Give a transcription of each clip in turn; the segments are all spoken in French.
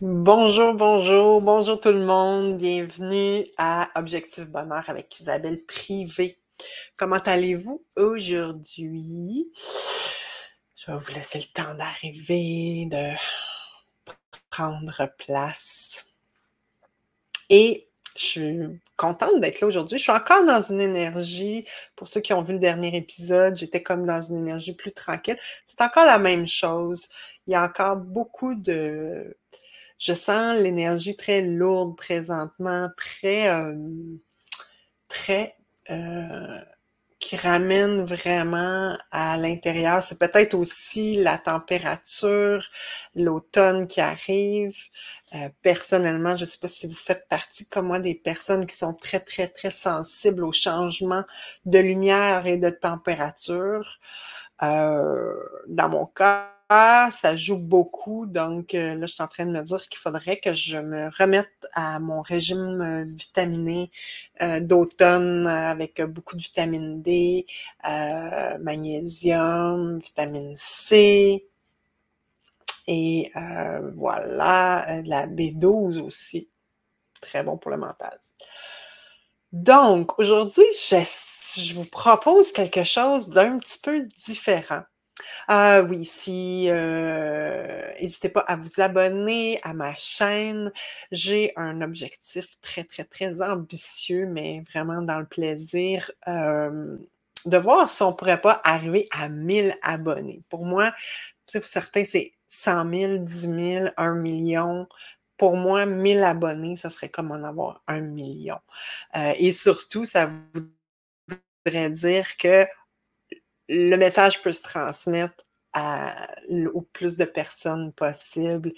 Bonjour, bonjour, bonjour tout le monde. Bienvenue à Objectif Bonheur avec Isabelle Privé. Comment allez-vous aujourd'hui? Je vais vous laisser le temps d'arriver, de prendre place. Et je suis contente d'être là aujourd'hui. Je suis encore dans une énergie, pour ceux qui ont vu le dernier épisode, j'étais comme dans une énergie plus tranquille. C'est encore la même chose. Il y a encore beaucoup de... Je sens l'énergie très lourde présentement, très, euh, qui ramène vraiment à l'intérieur. C'est peut-être aussi la température, l'automne qui arrive. Personnellement, je ne sais pas si vous faites partie comme moi des personnes qui sont très, très, très sensibles aux changements de lumière et de température. Dans mon cas, ça joue beaucoup, donc là, je suis en train de me dire qu'il faudrait que je me remette à mon régime vitaminé d'automne avec beaucoup de vitamine D, magnésium, vitamine C et voilà, de la B12 aussi, très bon pour le mental. Donc, aujourd'hui, je vous propose quelque chose d'un petit peu différent. Ah oui, si, n'hésitez pas à vous abonner à ma chaîne. J'ai un objectif très, très, très ambitieux, mais vraiment dans le plaisir, de voir si on pourrait pas arriver à 1000 abonnés. Pour moi, tu sais, pour certains, c'est 100 000, 10 000, 1 million. Pour moi, 1000 abonnés, ça serait comme en avoir 1 million. Et surtout, ça voudrait dire que le message peut se transmettre au plus de personnes possible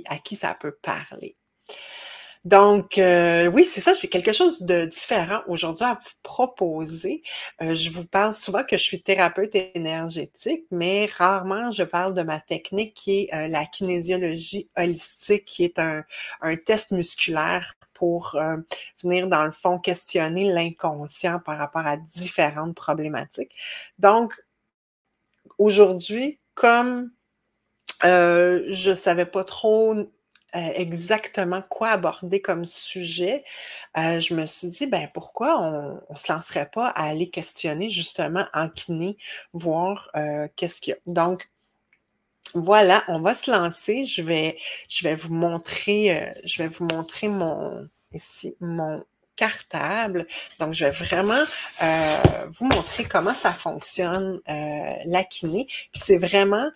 à qui ça peut parler. Donc, oui, c'est ça, j'ai quelque chose de différent aujourd'hui à vous proposer. Je vous parle souvent que je suis thérapeute énergétique, mais rarement je parle de ma technique qui est la kinésiologie holistique, qui est un test musculaire pour venir, dans le fond, questionner l'inconscient par rapport à différentes problématiques. Donc, aujourd'hui, comme je savais pas trop exactement quoi aborder comme sujet, je me suis dit, ben pourquoi on se lancerait pas à aller questionner justement en kiné, voir qu'est-ce qu'il y a. Donc, voilà, on va se lancer. Je vais vous montrer mon cartable. Donc, je vais vraiment vous montrer comment ça fonctionne la kiné. Puis c'est vraiment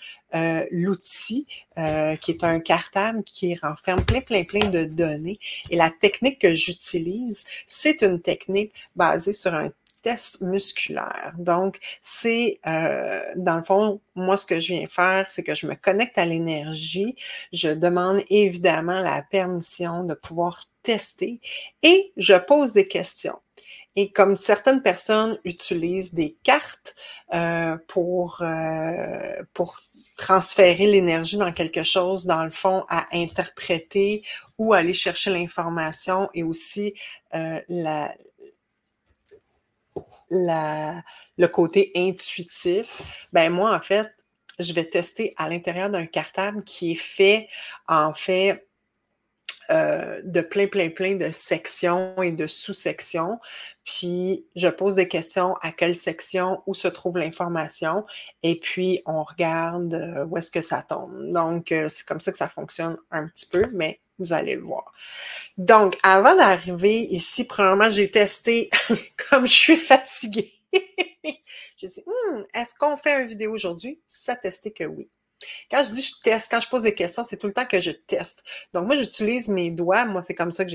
l'outil qui est un cartable qui renferme plein de données. Et la technique que j'utilise, c'est une technique basée sur un test musculaire. Donc, c'est, dans le fond, moi, ce que je viens faire, c'est que je me connecte à l'énergie. Je demande évidemment la permission de pouvoir tester et je pose des questions. Et comme certaines personnes utilisent des cartes pour transférer l'énergie dans quelque chose, dans le fond, à interpréter ou aller chercher l'information et aussi le côté intuitif, ben moi, en fait, je vais tester à l'intérieur d'un cartable qui est fait, en fait, de plein de sections et de sous-sections. Puis, je pose des questions à quelle section, où se trouve l'information, et puis on regarde où est-ce que ça tombe. Donc, c'est comme ça que ça fonctionne un petit peu, mais vous allez le voir. Donc, avant d'arriver ici, premièrement, j'ai testé, comme je suis fatiguée, j'ai dit, est-ce qu'on fait une vidéo aujourd'hui? Ça a testé que oui. Quand je dis je teste, quand je pose des questions, c'est tout le temps que je teste. Donc, moi, j'utilise mes doigts. Moi, c'est comme ça que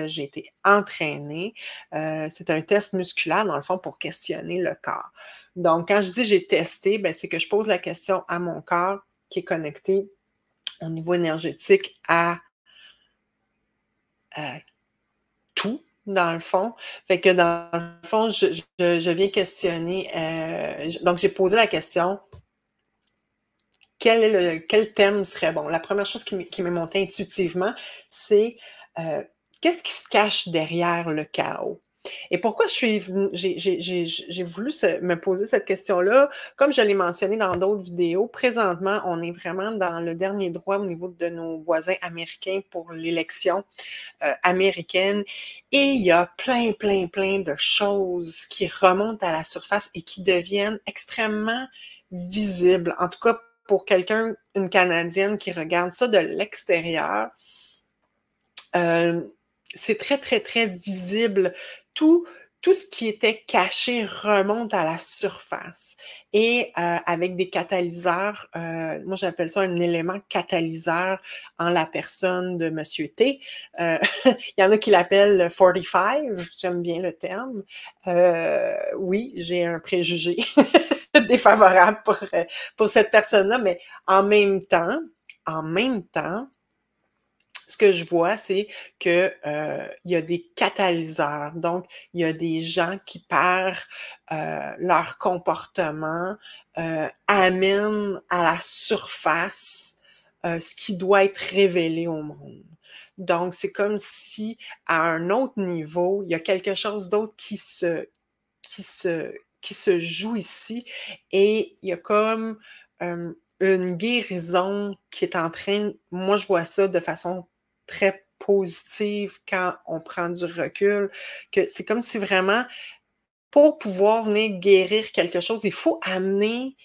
j'ai été entraînée. C'est un test musculaire, dans le fond, pour questionner le corps. Donc, quand je dis j'ai testé, ben, c'est que je pose la question à mon corps qui est connecté au niveau énergétique à tout, dans le fond. Fait que dans le fond, je viens questionner. Donc, j'ai posé la question, quel thème serait bon? La première chose qui m'est montée intuitivement, c'est qu'est-ce qui se cache derrière le chaos? Et pourquoi j'ai voulu me poser cette question-là? Comme je l'ai mentionné dans d'autres vidéos, présentement, on est vraiment dans le dernier droit au niveau de nos voisins américains pour l'élection américaine. Et il y a plein de choses qui remontent à la surface et qui deviennent extrêmement visibles. En tout cas, pour quelqu'un, une Canadienne qui regarde ça de l'extérieur, c'est très visible. Tout ce qui était caché remonte à la surface. Et avec des catalyseurs, moi j'appelle ça un élément catalyseur en la personne de Monsieur T. Il y en a qui l'appellent 45, j'aime bien le terme. Oui, j'ai un préjugé défavorable pour cette personne-là, mais en même temps, ce que je vois, c'est que il y a des catalyseurs. Donc, il y a des gens qui, par leur comportement, amènent à la surface ce qui doit être révélé au monde. Donc, c'est comme si, à un autre niveau, il y a quelque chose d'autre qui se joue ici et il y a comme une guérison qui est en train, moi je vois ça de façon très positive quand on prend du recul, que c'est comme si vraiment, pour pouvoir venir guérir quelque chose, il faut amener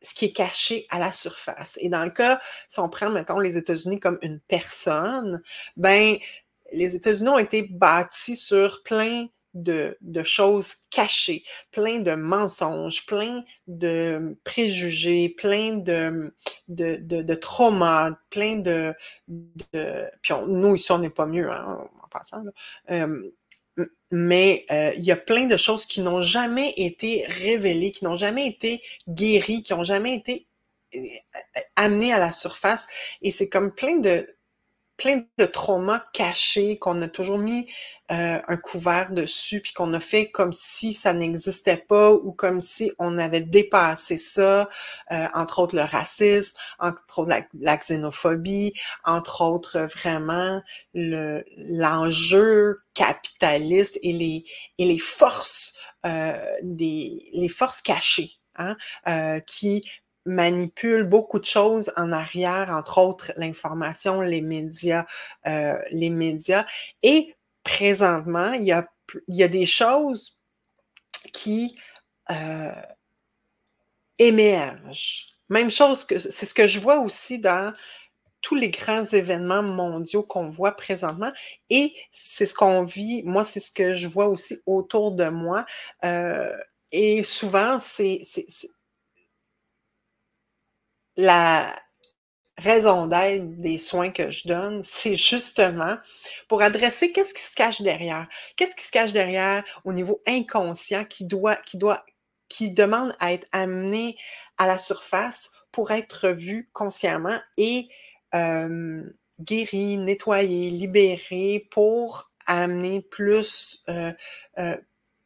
ce qui est caché à la surface. Et dans le cas, si on prend, mettons, les États-Unis comme une personne, ben, les États-Unis ont été bâtis sur plein de choses cachées, plein de mensonges, plein de préjugés, plein de traumas, plein puis nous, ici, on n'est pas mieux, hein, en passant, là. Mais il y a plein de choses qui n'ont jamais été révélées, qui n'ont jamais été guéries, qui n'ont jamais été amenées à la surface. Et c'est comme plein de traumas cachés qu'on a toujours mis un couvert dessus, puis qu'on a fait comme si ça n'existait pas ou comme si on avait dépassé ça, entre autres le racisme, entre autres la xénophobie, entre autres vraiment l'enjeu capitaliste et les forces les forces cachées, hein, qui manipule beaucoup de choses en arrière, entre autres l'information, les médias. Et présentement, il y a des choses qui émergent. Même chose que c'est ce que je vois aussi dans tous les grands événements mondiaux qu'on voit présentement et c'est ce qu'on vit. Moi, c'est ce que je vois aussi autour de moi. Et souvent, c'est la raison d'être des soins que je donne, c'est justement pour adresser qu'est-ce qui se cache derrière. Qu'est-ce qui se cache derrière au niveau inconscient qui demande à être amené à la surface pour être vu consciemment et guéri, nettoyé, libéré pour amener plus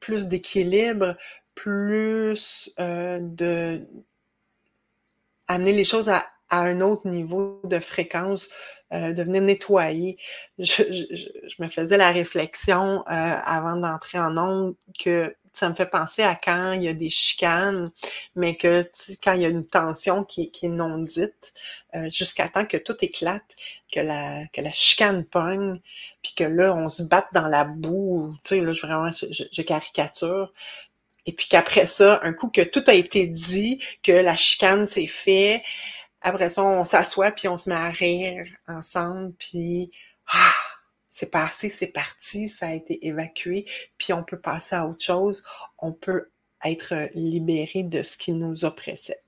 d'équilibre, plus amener les choses à un autre niveau de fréquence, de venir nettoyer. Je me faisais la réflexion avant d'entrer en ondes que ça me fait penser à quand il y a des chicanes, mais que quand il y a une tension qui est non dite, jusqu'à temps que tout éclate, que la chicane pogne, puis que là, on se batte dans la boue, tu sais, là, je caricature. Et puis qu'après ça, un coup que tout a été dit, que la chicane s'est fait, après ça, on s'assoit puis on se met à rire ensemble, puis c'est passé, c'est parti, ça a été évacué, puis on peut passer à autre chose, on peut être libéré de ce qui nous oppressait.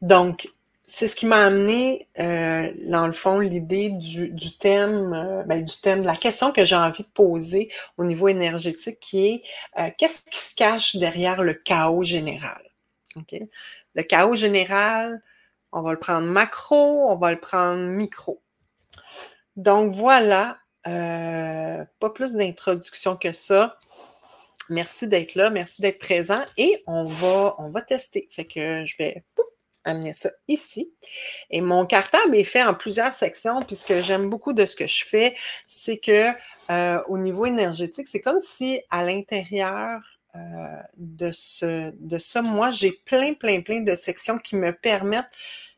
Donc, c'est ce qui m'a amené, dans le fond, l'idée du thème de la question que j'ai envie de poser au niveau énergétique, qui est qu'est-ce qui se cache derrière le chaos général? Okay? Le chaos général, on va le prendre macro, on va le prendre micro. Donc voilà, pas plus d'introduction que ça. Merci d'être là, merci d'être présent et on va tester. Fait que je vais amener ça ici. Et mon cartable est fait en plusieurs sections, puis ce que j'aime beaucoup de ce que je fais, c'est que au niveau énergétique, c'est comme si à l'intérieur de ça, moi, j'ai plein de sections qui me permettent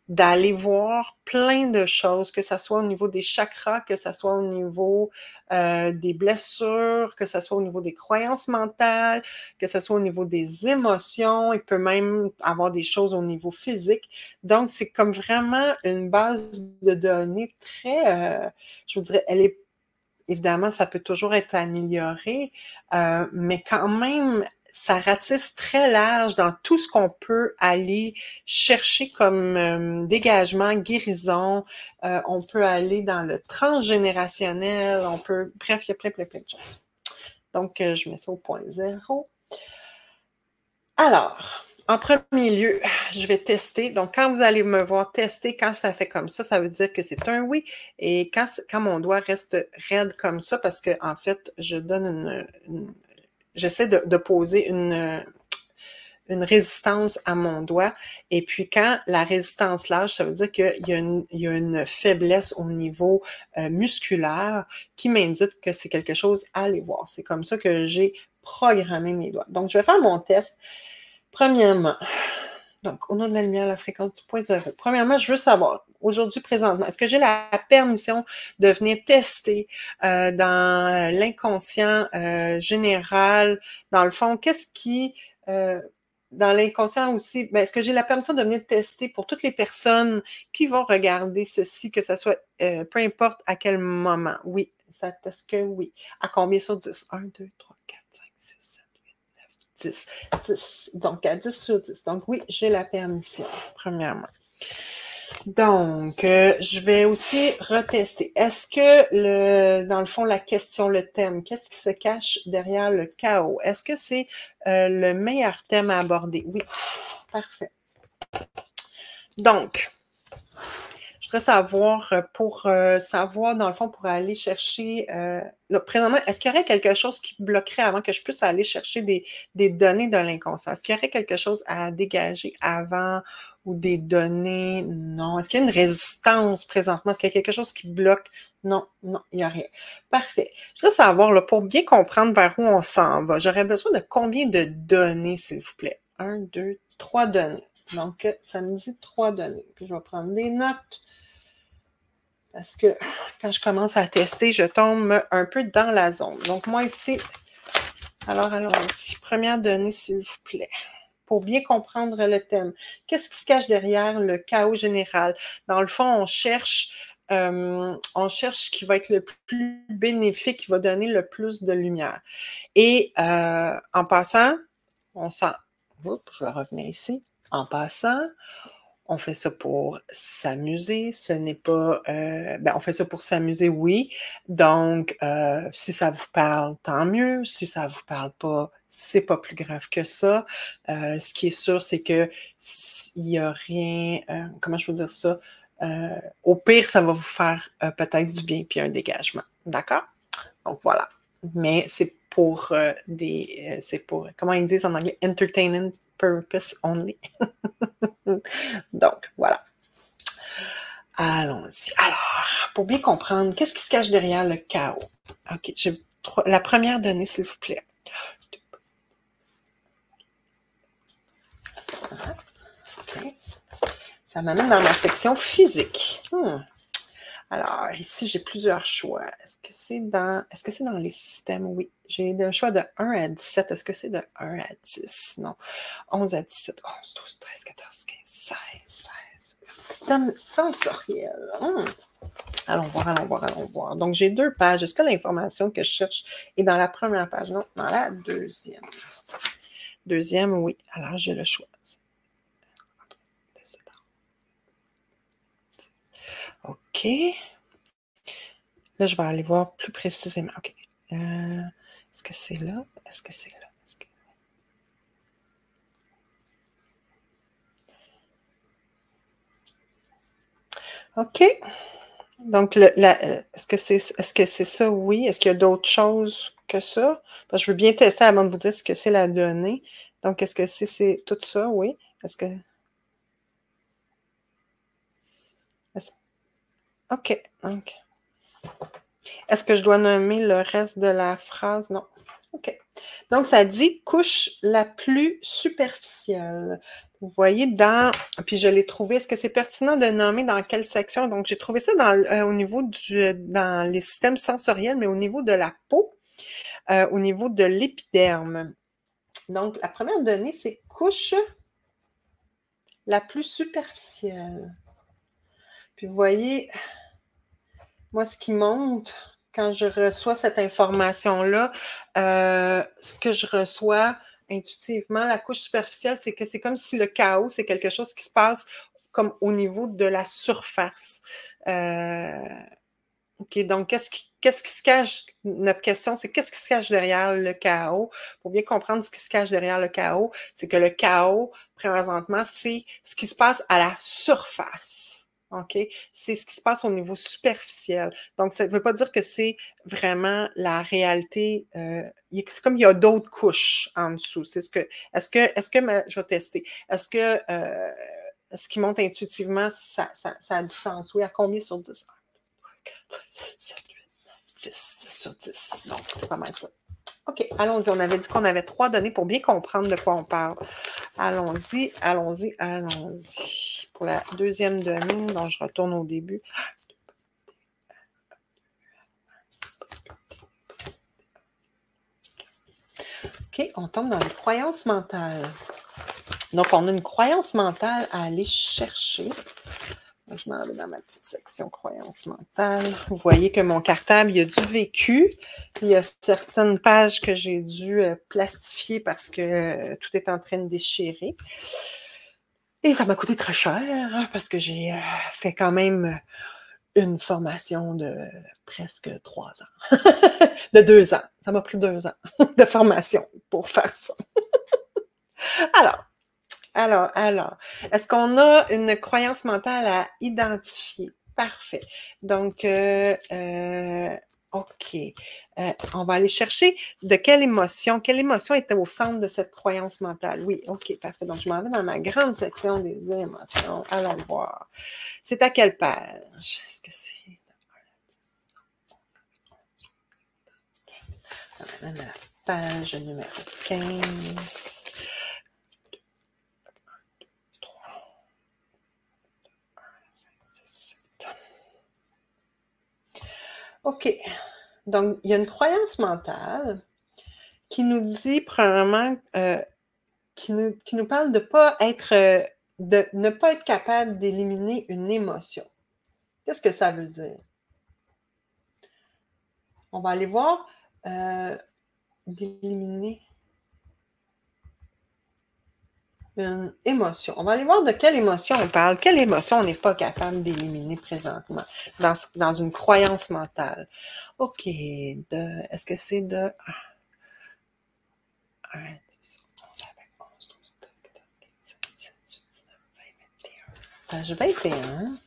d'aller voir plein de choses, que ça soit au niveau des chakras, que ça soit au niveau des blessures, que ça soit au niveau des croyances mentales, que ça soit au niveau des émotions. Il peut même avoir des choses au niveau physique. Donc, c'est comme vraiment une base de données très, je vous dirais, elle est évidemment, ça peut toujours être amélioré, mais quand même, ça ratisse très large dans tout ce qu'on peut aller chercher comme dégagement, guérison. On peut aller dans le transgénérationnel, on peut... Bref, il y a plein de choses. Donc, je mets ça au point zéro. Alors, en premier lieu, je vais tester. Donc, quand vous allez me voir tester, quand ça fait comme ça veut dire que c'est un oui. Et quand mon doigt reste raide comme ça, parce que en fait, je donne j'essaie de poser une résistance à mon doigt. Et puis, quand la résistance lâche, ça veut dire qu'il y a une faiblesse au niveau musculaire qui m'indique que c'est quelque chose à aller voir. C'est comme ça que j'ai programmé mes doigts. Donc, je vais faire mon test. Premièrement, donc, au nom de la lumière, la fréquence du point zéro. Premièrement, je veux savoir, aujourd'hui, présentement, est-ce que j'ai la permission de venir tester dans l'inconscient général, dans le fond, qu'est-ce qui, dans l'inconscient aussi, est-ce que j'ai la permission de venir tester pour toutes les personnes qui vont regarder ceci, que ce soit peu importe à quel moment? Oui, est-ce que oui? À combien sur 10? 1, 2, 3, 4, 5, 6, 7. 10. 10. Donc, à 10 sur 10. Donc, oui, j'ai la permission, premièrement. Donc, je vais aussi retester. Est-ce que, dans le fond, la question, le thème, qu'est-ce qui se cache derrière le chaos? Est-ce que c'est le meilleur thème à aborder? Oui, parfait. Donc, je voudrais savoir, pour savoir, dans le fond, pour aller chercher... là, présentement, est-ce qu'il y aurait quelque chose qui bloquerait avant que je puisse aller chercher des données de l'inconscient? Est-ce qu'il y aurait quelque chose à dégager avant ou des données? Non. Est-ce qu'il y a une résistance présentement? Est-ce qu'il y a quelque chose qui bloque? Non, il n'y a rien. Parfait. Je voudrais savoir, là, pour bien comprendre vers où on s'en va, j'aurais besoin de combien de données, s'il vous plaît? 1, 2, 3 données. Donc, ça me dit 3 données. Puis, je vais prendre des notes. Parce que quand je commence à tester, je tombe un peu dans la zone. Donc, moi ici, alors allons-y. Première donnée, s'il vous plaît. Pour bien comprendre le thème. Qu'est-ce qui se cache derrière le chaos général? Dans le fond, on cherche ce qui va être le plus bénéfique, qui va donner le plus de lumière. Et en passant, je vais revenir ici. En passant, on fait ça pour s'amuser, ce n'est pas... on fait ça pour s'amuser, oui. Donc, si ça vous parle, tant mieux. Si ça vous parle pas, c'est pas plus grave que ça. Ce qui est sûr, c'est que il y a rien... comment je peux dire ça? Au pire, ça va vous faire peut-être du bien puis un dégagement. D'accord? Donc, voilà. Mais c'est pour c'est pour, comment ils disent en anglais? Entertainment purpose only. Donc, voilà. Allons-y. Alors, pour bien comprendre, qu'est-ce qui se cache derrière le chaos? OK, la première donnée, s'il vous plaît. OK. Ça m'amène dans ma section physique. Alors, ici, j'ai plusieurs choix. Est-ce que c'est dans les systèmes? Oui. J'ai le choix de 1 à 17. Est-ce que c'est de 1 à 10? Non. 11 à 17. 11, 12, 13, 14, 15, 16, 16. Système sensoriel. Allons voir. Donc, j'ai 2 pages. Est-ce que l'information que je cherche est dans la première page? Non, dans la deuxième. Deuxième, oui. Alors, j'ai le choix. OK. Là, je vais aller voir plus précisément. OK. Est-ce que c'est là? Est-ce que c'est là? OK. Donc, est-ce que c'est ça? Oui. Est-ce qu'il y a d'autres choses que ça? Parce que je veux bien tester avant de vous dire ce que c'est la donnée. Donc, est-ce que c'est tout ça? Oui. Est-ce que... OK. Est-ce que je dois nommer le reste de la phrase? Non. OK. Donc, ça dit « couche la plus superficielle ». Vous voyez, puis je l'ai trouvé, est-ce que c'est pertinent de nommer dans quelle section? Donc, j'ai trouvé ça au niveau dans les systèmes sensoriels, mais au niveau de la peau, au niveau de l'épiderme. Donc, la première donnée, c'est « couche la plus superficielle ». Puis, vous voyez, moi, ce qui monte quand je reçois cette information-là, ce que je reçois intuitivement, la couche superficielle, c'est que c'est comme si le chaos, c'est quelque chose qui se passe comme au niveau de la surface. OK, donc qu'est-ce qui se cache? Notre question, c'est qu'est-ce qui se cache derrière le chaos? Pour bien comprendre ce qui se cache derrière le chaos, c'est que le chaos, présentement, c'est ce qui se passe à la surface. OK? C'est ce qui se passe au niveau superficiel. Donc, ça ne veut pas dire que c'est vraiment la réalité. C'est comme il y a d'autres couches en dessous. C'est est-ce que je vais tester. Est-ce que ce qui monte intuitivement, ça a du sens? Oui, à combien sur 10? 7, 8, 10, 10 sur 10. Donc, c'est pas mal ça. OK, allons-y. On avait dit qu'on avait 3 données pour bien comprendre de quoi on parle. Allons-y, allons-y, allons-y. Pour la deuxième donnée, donc je retourne au début. OK, on tombe dans les croyances mentales. Donc, on a une croyance mentale à aller chercher. Je m'en vais dans ma petite section croyances mentales. Vous voyez que mon cartable, il y a du vécu. Il y a certaines pages que j'ai dû plastifier parce que tout est en train de déchirer. Et ça m'a coûté très cher hein, parce que j'ai fait quand même une formation de presque 3 ans. De 2 ans. Ça m'a pris 2 ans de formation pour faire ça. Alors, est-ce qu'on a une croyance mentale à identifier? Parfait. Donc, OK. On va aller chercher de quelle émotion était au centre de cette croyance mentale? Oui, OK, parfait. Donc, je m'en vais dans ma grande section des émotions. Allons voir. C'est à quelle page? Est-ce que c'est... On va la page numéro 15. OK. Donc, il y a une croyance mentale qui nous dit, premièrement, qui nous parle de ne pas être capable d'éliminer une émotion. Qu'est-ce que ça veut dire? On va aller voir d'éliminer une émotion. On va aller voir de quelle émotion on parle. Quelle émotion on n'est pas capable d'éliminer présentement dans une croyance mentale. OK. Est-ce que c'est de... 1, 10, 11, 11, 12, 13, 14, 15, 16, 17, 18, 19, 20, 21. Page 21. 1,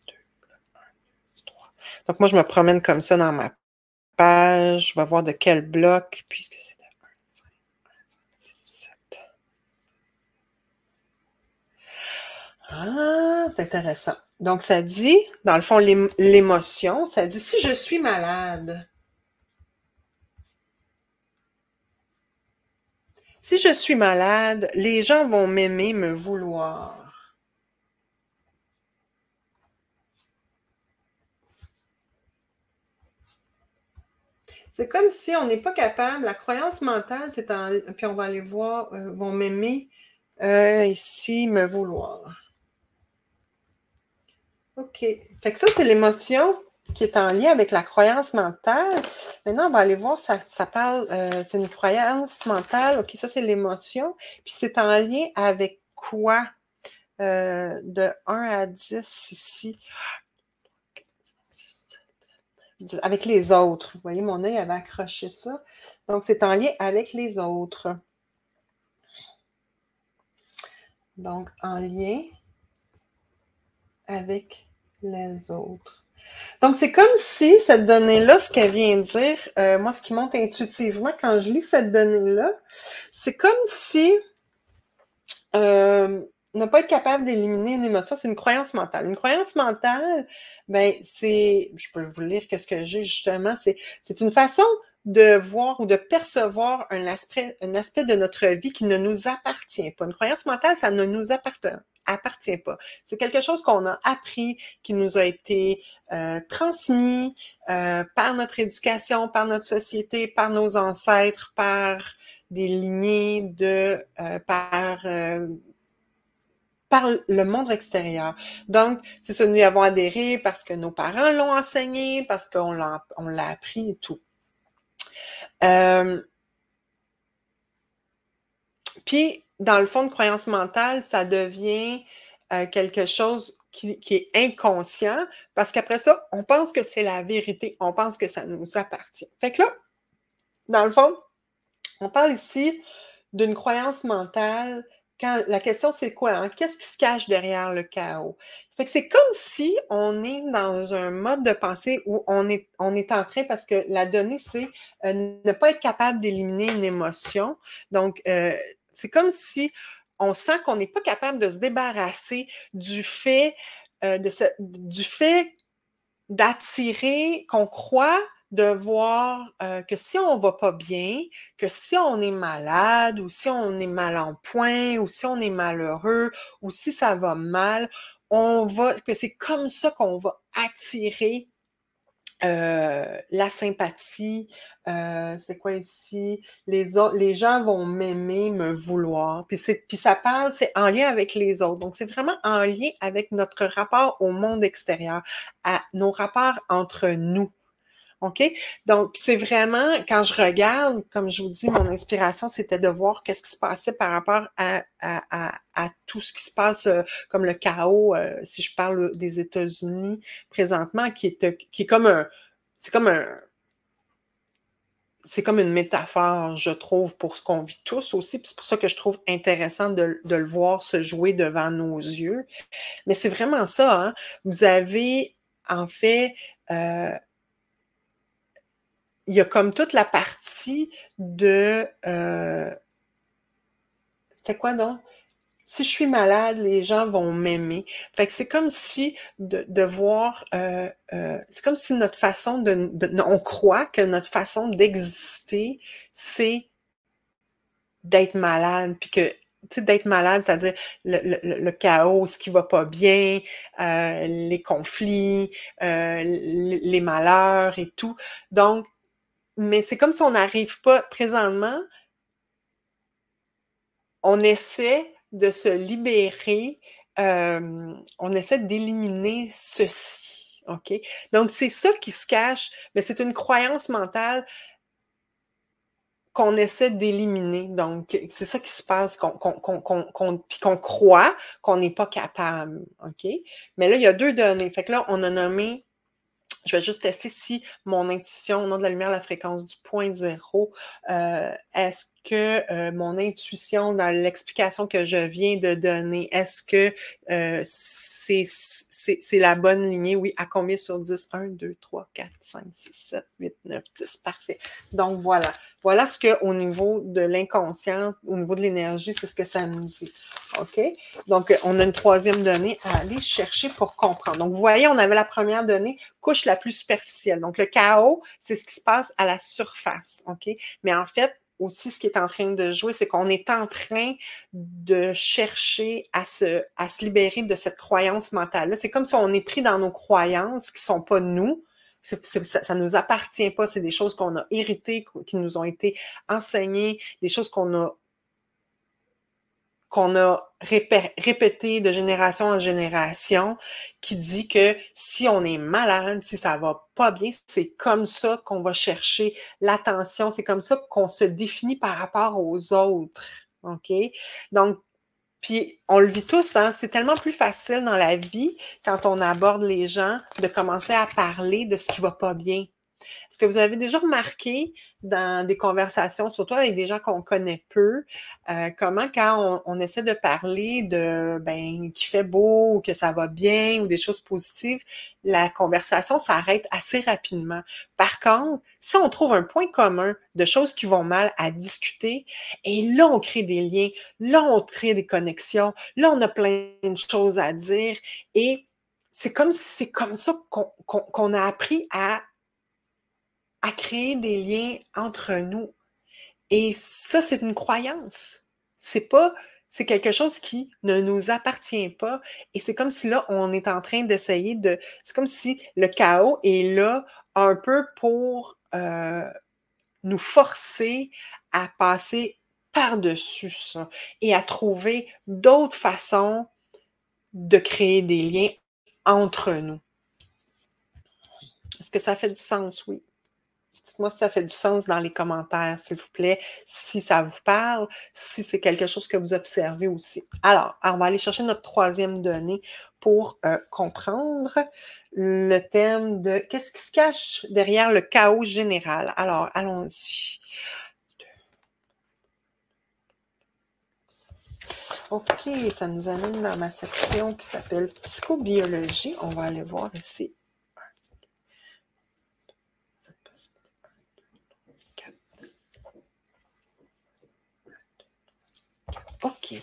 2, 3. Donc, moi, je me promène comme ça dans ma page. Je vais voir de quel bloc, puisque c'est de 1, 5, 6, 7. Ah, c'est intéressant. Donc, ça dit, dans le fond, l'émotion, ça dit « si je suis malade ». Si je suis malade, les gens vont m'aimer, me vouloir. C'est comme si on n'est pas capable, la croyance mentale, puis on va aller voir, vont m'aimer, ici, me vouloir. OK. Fait que ça, c'est l'émotion qui est en lien avec la croyance mentale. Maintenant, on va aller voir, ça parle, c'est une croyance mentale. OK, ça, c'est l'émotion. Puis c'est en lien avec quoi? De 1 à 10 ici. Avec les autres. Vous voyez, mon œil avait accroché ça. Donc, c'est en lien avec les autres. Donc, en lien avec les autres. Donc, c'est comme si cette donnée-là, ce qu'elle vient dire, moi, ce qui monte intuitivement quand je lis cette donnée-là, c'est comme si ne pas être capable d'éliminer une émotion, c'est une croyance mentale. Une croyance mentale, ben, je peux vous lire qu'est-ce que j'ai justement, c'est une façon de voir ou de percevoir un aspect de notre vie qui ne nous appartient pas. Une croyance mentale, ça ne nous appartient pas. C'est quelque chose qu'on a appris, qui nous a été transmis par notre éducation, par notre société, par nos ancêtres, par des lignées par le monde extérieur. Donc, c'est ça, nous y avons adhéré parce que nos parents l'ont enseigné, parce qu'on l'a appris et tout. Puis, dans le fond de croyance mentale, ça devient quelque chose qui est inconscient, parce qu'après ça, on pense que c'est la vérité, on pense que ça nous appartient. Fait que là, dans le fond, on parle ici d'une croyance mentale. Quand la question, c'est quoi? Hein? Qu'est-ce qui se cache derrière le chaos? Fait que c'est comme si on est dans un mode de pensée où on est en train, parce que la donnée, c'est ne pas être capable d'éliminer une émotion. Donc, c'est comme si on sent qu'on n'est pas capable de se débarrasser du fait d'attirer, qu'on croit de voir que si on va pas bien, que si on est malade, ou si on est mal en point, ou si on est malheureux, ou si ça va mal, que c'est comme ça qu'on va attirer la sympathie, c'est quoi ici? Les gens vont m'aimer, me vouloir. Puis ça parle, c'est en lien avec les autres. Donc, c'est vraiment en lien avec notre rapport au monde extérieur, à nos rapports entre nous. OK? Donc, c'est vraiment, quand je regarde, comme je vous dis, mon inspiration, c'était de voir qu'est-ce qui se passait par rapport à tout ce qui se passe, comme le chaos, si je parle des États-Unis présentement, qui est comme c'est comme une métaphore, je trouve, pour ce qu'on vit tous aussi. Puis c'est pour ça que je trouve intéressant de le voir se jouer devant nos yeux. Mais c'est vraiment ça, hein? Vous avez, en fait, il y a comme toute la partie de c'était quoi donc? Si je suis malade, les gens vont m'aimer. Fait que c'est comme si de voir c'est comme si notre façon on croit que notre façon d'exister, c'est d'être malade, puis que tu sais, d'être malade, c'est-à-dire le chaos, ce qui va pas bien, les conflits, les malheurs et tout. Donc, mais c'est comme si on n'arrive pas présentement, on essaie de se libérer, on essaie d'éliminer ceci, OK? Donc, c'est ça qui se cache, mais c'est une croyance mentale qu'on essaie d'éliminer. Donc, c'est ça qui se passe, puis qu'on croit qu'on n'est pas capable, OK? Mais là, il y a 2 données. Fait que là, on a nommé je vais juste tester si mon intuition, au nom de la lumière, la fréquence du point zéro, est-ce que mon intuition dans l'explication que je viens de donner, est-ce que c'est la bonne lignée? Oui, à combien sur 10? 1, 2, 3, 4, 5, 6, 7, 8, 9, 10. Parfait. Donc, voilà. Voilà ce qu'au niveau de l'inconscient, au niveau de l'énergie, c'est ce que ça nous dit. OK? Donc, on a une 3e donnée à aller chercher pour comprendre. Donc, vous voyez, on avait la première donnée, couche la plus superficielle. Donc, le chaos, c'est ce qui se passe à la surface. OK? Mais en fait, aussi, ce qui est en train de jouer, c'est qu'on est en train de chercher à se libérer de cette croyance mentale-là. C'est comme si on est pris dans nos croyances qui sont pas nous. Ça nous appartient pas. C'est des choses qu'on a héritées, qui nous ont été enseignées, des choses qu'on a répété de génération en génération, qui dit que si on est malade, si ça va pas bien, c'est comme ça qu'on va chercher l'attention, c'est comme ça qu'on se définit par rapport aux autres, OK? Donc, puis on le vit tous, hein? C'est tellement plus facile dans la vie, quand on aborde les gens, de commencer à parler de ce qui va pas bien. Est-ce que vous avez déjà remarqué dans des conversations, surtout avec des gens qu'on connaît peu, comment quand on essaie de parler de ben qu'il fait beau ou que ça va bien ou des choses positives, la conversation s'arrête assez rapidement. Par contre, si on trouve un point commun de choses qui vont mal à discuter, et là on crée des liens, là on crée des connexions, là on a plein de choses à dire et c'est comme ça qu'on a appris à créer des liens entre nous. Et ça, c'est une croyance. C'est quelque chose qui ne nous appartient pas. Et c'est comme si là, on est en train d'essayer c'est comme si le chaos est là un peu pour nous forcer à passer par-dessus ça et à trouver d'autres façons de créer des liens entre nous. Est-ce que ça fait du sens? Oui. Dites-moi si ça fait du sens dans les commentaires, s'il vous plaît, si ça vous parle, si c'est quelque chose que vous observez aussi. Alors, on va aller chercher notre troisième donnée pour comprendre le thème de qu'est-ce qui se cache derrière le chaos général. Alors, allons-y. OK, ça nous amène dans ma section qui s'appelle psychobiologie. On va aller voir ici. OK.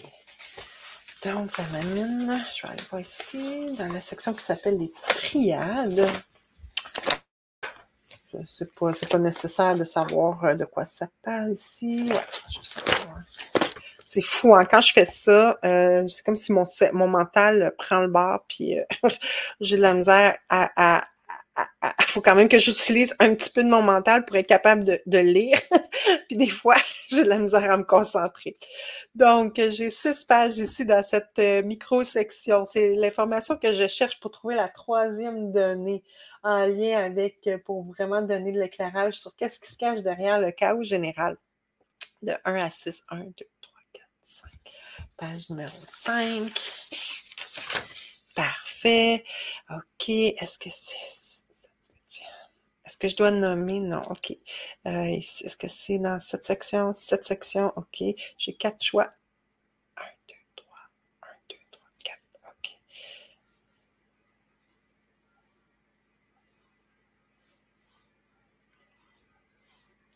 Donc, ça m'amène, je vais aller voir ici, dans la section qui s'appelle les triades. C'est pas nécessaire de savoir de quoi ça parle ici. Ouais, je sais pas. C'est fou, hein? Quand je fais ça, c'est comme si mon mental prend le bord, puis j'ai de la misère faut quand même que j'utilise un petit peu de mon mental pour être capable de lire. Puis des fois, j'ai de la misère à me concentrer. Donc, j'ai 6 pages ici dans cette micro-section. C'est l'information que je cherche pour trouver la troisième donnée en lien avec, pour vraiment donner de l'éclairage sur qu'est-ce qui se cache derrière le chaos général. De 1 à 6. 1, 2, 3, 4, 5. Page numéro 5. Parfait. OK. Est-ce que est-ce que je dois nommer? Non. OK. Est-ce que c'est dans cette section? Cette section. OK. J'ai 4 choix. 1, 2, 3. 1, 2, 3, 4. OK.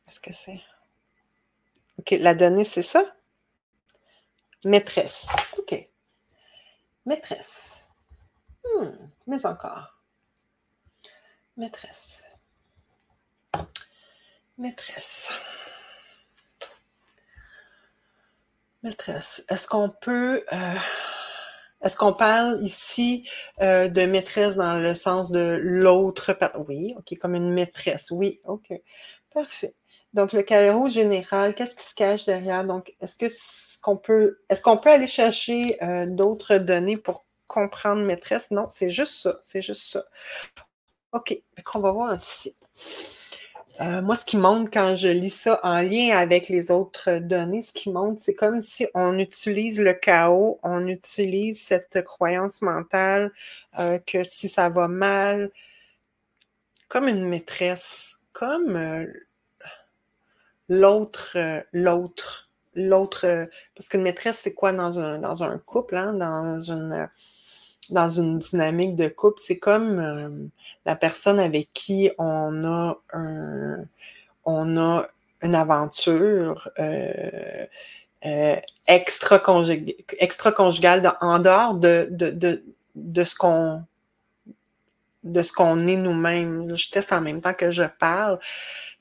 Est-ce que c'est... OK. La donnée, c'est ça? Maîtresse. OK. Maîtresse. Mais encore. Maîtresse. Maîtresse. Maîtresse. Est-ce qu'on parle ici de maîtresse dans le sens de l'autre? Oui, OK, comme une maîtresse. Oui, OK. Parfait. Donc, le chaos général, qu'est-ce qui se cache derrière? Donc, est-ce qu'on peut aller chercher d'autres données pour comprendre maîtresse? Non, c'est juste ça. C'est juste ça. OK. On va voir ici. Moi, ce qui montre quand je lis ça en lien avec les autres données, ce qui montre, c'est comme si on utilise le chaos, on utilise cette croyance mentale que si ça va mal, comme une maîtresse, comme l'autre, parce qu'une maîtresse, c'est quoi dans un couple, hein, dans une dynamique de couple, c'est comme la personne avec qui on a une aventure extra-conjugale en dehors de ce qu'on est nous-mêmes. Je teste en même temps que je parle.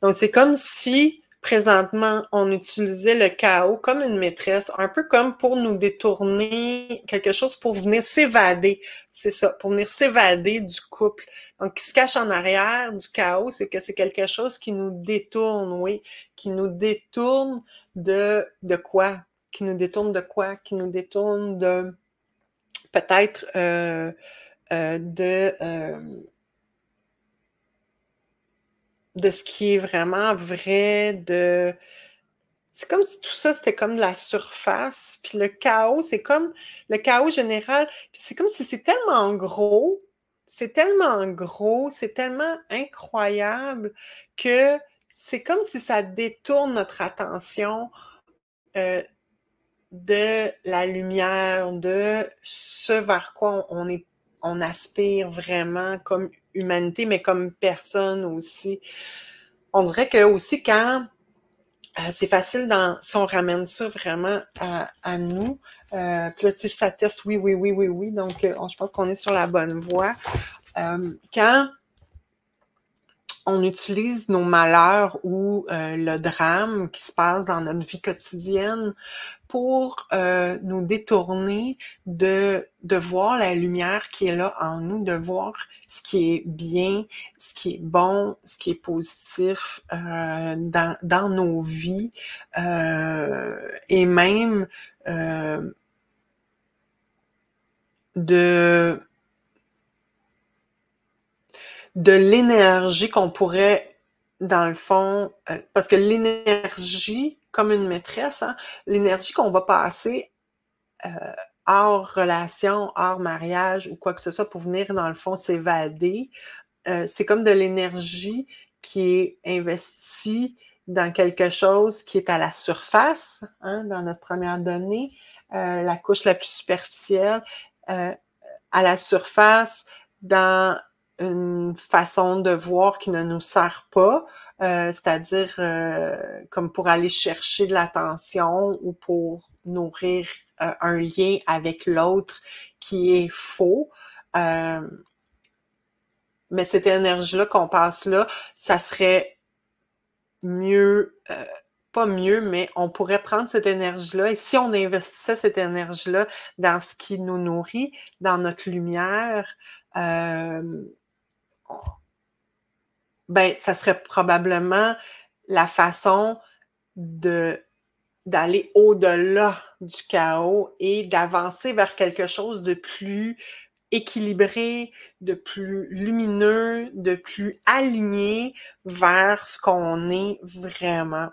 Donc, c'est comme si, présentement, on utilisait le chaos comme une maîtresse, un peu comme pour nous détourner quelque chose pour venir s'évader. C'est ça, pour venir s'évader du couple. Donc, qui se cache en arrière du chaos, c'est que c'est quelque chose qui nous détourne, oui, qui nous détourne de quoi? Qui nous détourne de quoi? Qui nous détourne de peut-être de ce qui est vraiment vrai, c'est comme si tout ça, c'était comme de la surface, puis le chaos, c'est comme le chaos général, puis c'est comme si c'est tellement gros, c'est tellement gros, c'est tellement incroyable que c'est comme si ça détourne notre attention, de la lumière, de ce vers quoi on aspire vraiment comme humanité, mais comme personne aussi. On dirait que aussi quand c'est facile si on ramène ça vraiment à nous, puis là, tu sais, ça teste oui, oui, oui, oui, oui, donc je pense qu'on est sur la bonne voie. Quand on utilise nos malheurs ou le drame qui se passe dans notre vie quotidienne pour nous détourner de voir la lumière qui est là en nous, de voir ce qui est bien, ce qui est bon, ce qui est positif dans nos vies et même de l'énergie qu'on pourrait, dans le fond, parce que l'énergie, comme une maîtresse, hein, l'énergie qu'on va passer hors relation, hors mariage ou quoi que ce soit pour venir, dans le fond, s'évader, c'est comme de l'énergie qui est investie dans quelque chose qui est à la surface, hein, dans notre première donnée, la couche la plus superficielle, à la surface, dans une façon de voir qui ne nous sert pas, c'est-à-dire comme pour aller chercher de l'attention ou pour nourrir un lien avec l'autre qui est faux. Mais cette énergie-là qu'on passe là, ça serait mieux, pas mieux, mais on pourrait prendre cette énergie-là et si on investissait cette énergie-là dans ce qui nous nourrit, dans notre lumière, ben, ça serait probablement la façon d'aller au-delà du chaos et d'avancer vers quelque chose de plus équilibré, de plus lumineux, de plus aligné vers ce qu'on est vraiment.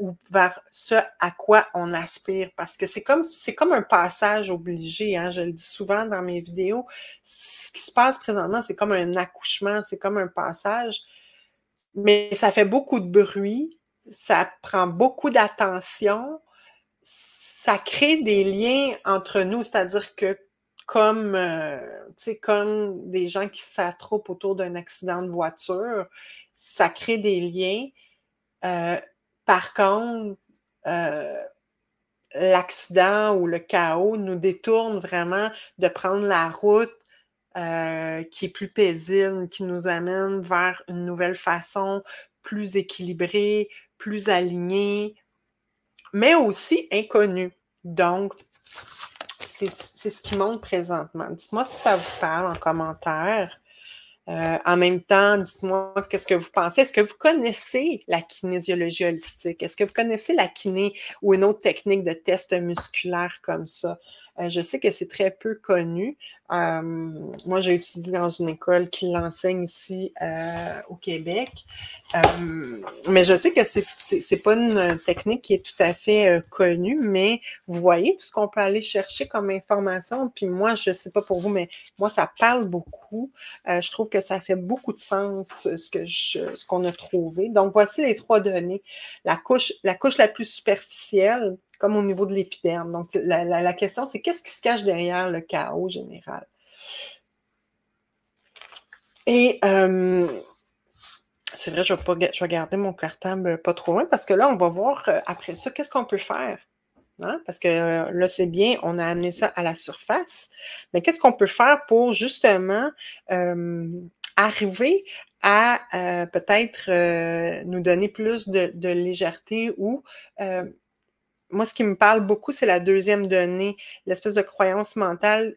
Ou vers ce à quoi on aspire. Parce que c'est comme un passage obligé, hein, je le dis souvent dans mes vidéos. Ce qui se passe présentement, c'est comme un accouchement, c'est comme un passage, mais ça fait beaucoup de bruit, ça prend beaucoup d'attention, ça crée des liens entre nous, c'est-à-dire que comme, tu sais, comme des gens qui s'attroupent autour d'un accident de voiture, ça crée des liens. Par contre, l'accident ou le chaos nous détourne vraiment de prendre la route qui est plus paisible, qui nous amène vers une nouvelle façon, plus équilibrée, plus alignée, mais aussi inconnue. Donc, c'est ce qui monte présentement. Dites-moi si ça vous parle en commentaire. En même temps, dites-moi qu'est-ce que vous pensez. Est-ce que vous connaissez la kinésiologie holistique? Est-ce que vous connaissez la kiné ou une autre technique de test musculaire comme ça? Je sais que c'est très peu connu. Moi, j'ai étudié dans une école qui l'enseigne ici au Québec. Mais je sais que c'est pas une technique qui est tout à fait connue, mais vous voyez tout ce qu'on peut aller chercher comme information. Puis moi, je sais pas pour vous, mais moi, ça parle beaucoup. Je trouve que ça fait beaucoup de sens ce qu'on a trouvé. Donc, voici les 3 données. La couche la plus superficielle, comme au niveau de l'épiderme. Donc, la question, c'est qu'est-ce qui se cache derrière le chaos général? Et c'est vrai, je vais garder mon cartable pas trop loin parce que là, on va voir après ça, qu'est-ce qu'on peut faire? Hein? Parce que là, c'est bien, on a amené ça à la surface. Mais qu'est-ce qu'on peut faire pour justement arriver à peut-être nous donner plus de légèreté ou moi, ce qui me parle beaucoup, c'est la deuxième donnée, l'espèce de croyance mentale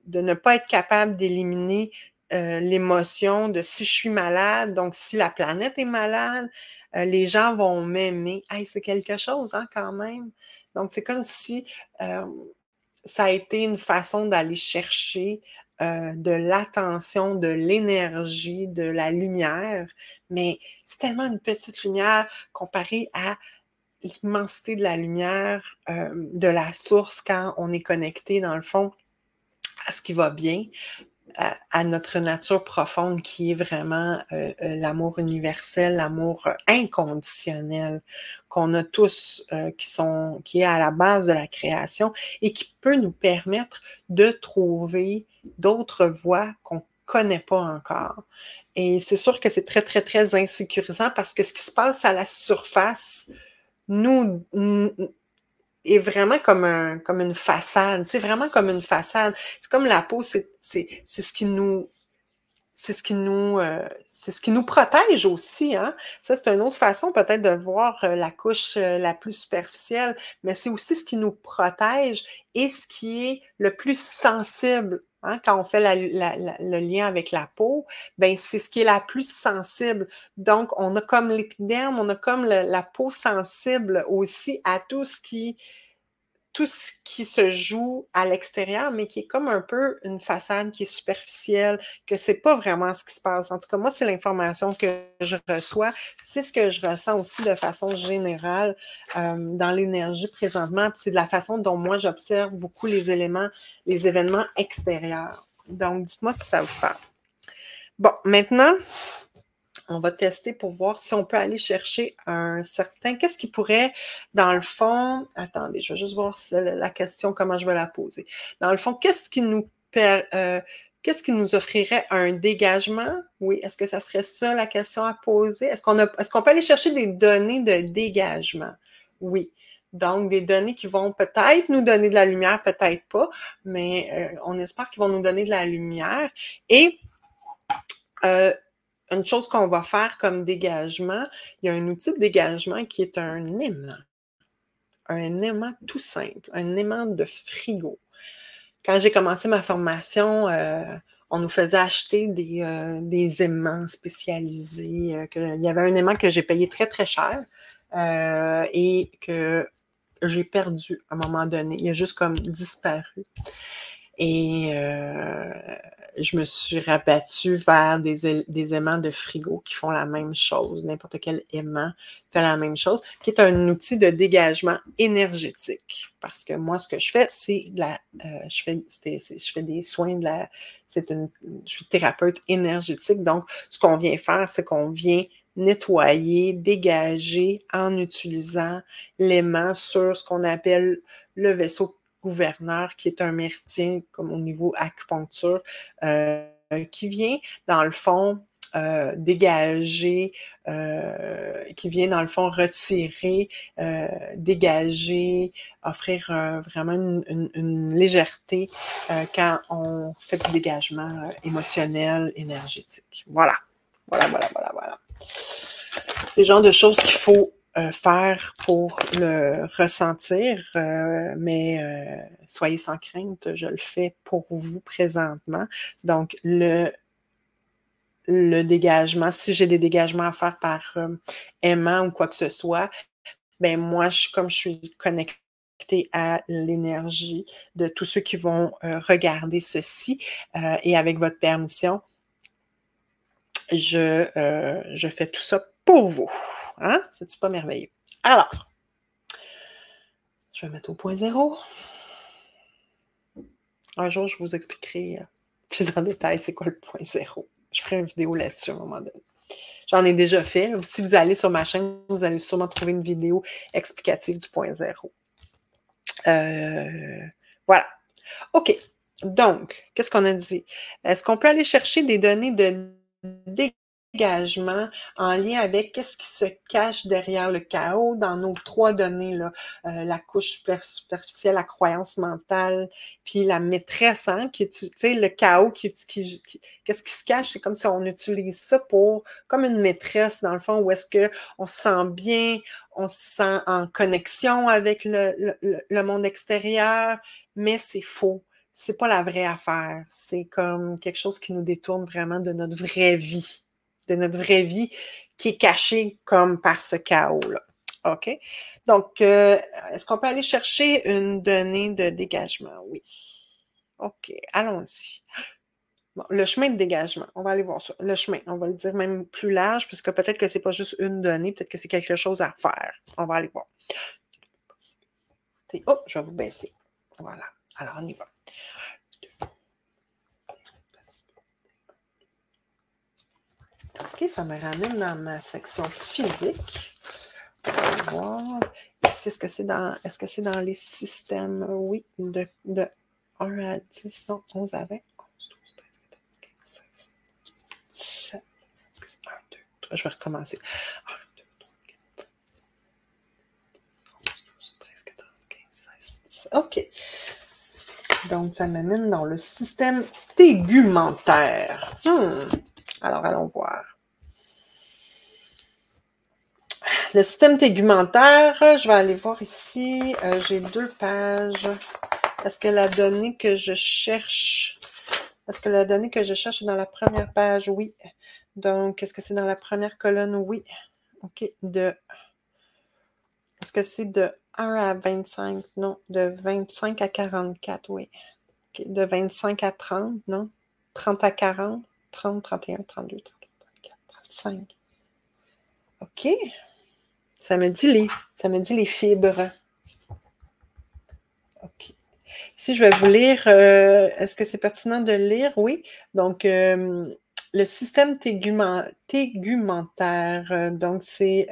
de ne pas être capable d'éliminer l'émotion de si je suis malade, donc si la planète est malade, les gens vont m'aimer. Hey, c'est quelque chose, hein, quand même. Donc, c'est comme si ça a été une façon d'aller chercher de l'attention, de l'énergie, de la lumière, mais c'est tellement une petite lumière comparée à l'immensité de la lumière, de la source quand on est connecté, dans le fond, à ce qui va bien. à notre nature profonde qui est vraiment l'amour universel, l'amour inconditionnel qu'on a tous, qui est à la base de la création et qui peut nous permettre de trouver d'autres voies qu'on connaît pas encore. Et c'est sûr que c'est très, très, très insécurisant parce que ce qui se passe à la surface nous est vraiment comme une façade. C'est vraiment comme une façade. C'est comme la peau, c'est ce qui nous c'est ce qui nous protège aussi, hein. Ça, c'est une autre façon peut-être de voir la couche la plus superficielle, mais c'est aussi ce qui nous protège et ce qui est le plus sensible. Hein, quand on fait le lien avec la peau, ben c'est ce qui est la plus sensible. Donc, on a comme l'épiderme, on a comme la peau sensible aussi à tout ce qui se joue à l'extérieur, mais qui est comme un peu une façade qui est superficielle, que c'est pas vraiment ce qui se passe. En tout cas, moi, c'est l'information que je reçois. C'est ce que je ressens aussi de façon générale dans l'énergie présentement. Puis c'est de la façon dont moi, j'observe beaucoup les événements extérieurs. Donc, dites-moi si ça vous parle. Bon, maintenant, on va tester pour voir si on peut aller chercher un certain... Qu'est-ce qui pourrait, dans le fond... Attendez, je vais juste voir la question, comment je vais la poser. Dans le fond, qu'est-ce qui nous offrirait un dégagement? Oui, est-ce que ça serait ça la question à poser? Est-ce qu'on peut aller chercher des données de dégagement? Oui. Donc, des données qui vont peut-être nous donner de la lumière, peut-être pas, mais on espère qu'ils vont nous donner de la lumière. Et une chose qu'on va faire comme dégagement, il y a un outil de dégagement qui est un aimant. Un aimant tout simple, un aimant de frigo. Quand j'ai commencé ma formation, on nous faisait acheter des aimants spécialisés. Il y avait un aimant que j'ai payé très, très cher et que j'ai perdu à un moment donné. Il a juste comme disparu. Et je me suis rabattue vers des aimants de frigo qui font la même chose. N'importe quel aimant fait la même chose, qui est un outil de dégagement énergétique. Parce que moi, ce que je fais, c'est je fais des soins je suis thérapeute énergétique. Donc, ce qu'on vient faire, c'est qu'on vient nettoyer, dégager en utilisant l'aimant sur ce qu'on appelle le vaisseau gouverneur, qui est un méridien comme au niveau acupuncture, qui vient, dans le fond, dégager, qui vient, dans le fond, retirer, dégager, offrir vraiment une légèreté quand on fait du dégagement émotionnel, énergétique. Voilà. Voilà. C'est le genre de choses qu'il faut faire pour le ressentir, mais soyez sans crainte, je le fais pour vous présentement. Donc, le dégagement, si j'ai des dégagements à faire par aimant ou quoi que ce soit, ben moi, comme je suis connectée à l'énergie de tous ceux qui vont regarder ceci, et avec votre permission, je fais tout ça pour vous. Hein? C'est-tu pas merveilleux? Alors, je vais mettre au point zéro. Un jour, je vous expliquerai plus en détail c'est quoi le point zéro. Je ferai une vidéo là-dessus à un moment donné. J'en ai déjà fait. Si vous allez sur ma chaîne, vous allez sûrement trouver une vidéo explicative du point zéro. Voilà. OK. Donc, qu'est-ce qu'on a dit? Est-ce qu'on peut aller chercher des données de dégagement en lien avec qu'est-ce qui se cache derrière le chaos dans nos 3 données, là, la couche superficielle, la croyance mentale, puis la maîtresse, hein, tu sais, le chaos, qu'est-ce qui se cache? C'est comme si on utilise ça comme une maîtresse, dans le fond, où est-ce qu'on se sent bien, on se sent en connexion avec le monde extérieur, mais c'est faux. C'est pas la vraie affaire. C'est comme quelque chose qui nous détourne vraiment de notre vraie vie. De notre vraie vie qui est cachée comme par ce chaos-là. OK? Donc, est-ce qu'on peut aller chercher une donnée de dégagement? Oui. OK, allons-y. Bon, le chemin de dégagement, on va aller voir ça. Le chemin, on va le dire même plus large, puisque peut-être que c'est pas juste une donnée, peut-être que c'est quelque chose à faire. On va aller voir. Oh, je vais vous baisser. Voilà. Alors, on y va. OK, ça me ramène dans ma section physique. On va voir ici, est-ce que c'est dans les systèmes? Oui, de 1 à 10, non, 11 à 20, 11, 12, 13, 14, 15, 16, 17. 1, 2, 3, je vais recommencer. 1, 2, 3, 4, 11, 12, 13, 14, 15, 16, 17. OK. Donc, ça m'amène dans le système tégumentaire. Alors, allons voir. Le système tégumentaire, je vais aller voir ici. J'ai 2 pages. Est-ce que la donnée que je cherche... Est-ce que la donnée que je cherche est dans la première page? Oui. Donc, est-ce que c'est dans la première colonne? Oui. OK. Est-ce que c'est de 1 à 25? Non. De 25 à 44? Oui. OK. De 25 à 30? Non. 30 à 40? 30, 31, 32, 33, 34, 35. OK. Ça me dit les fibres. OK. Ici, je vais vous lire. Est-ce que c'est pertinent de lire? Oui. Donc, le système tégumentaire, donc c'est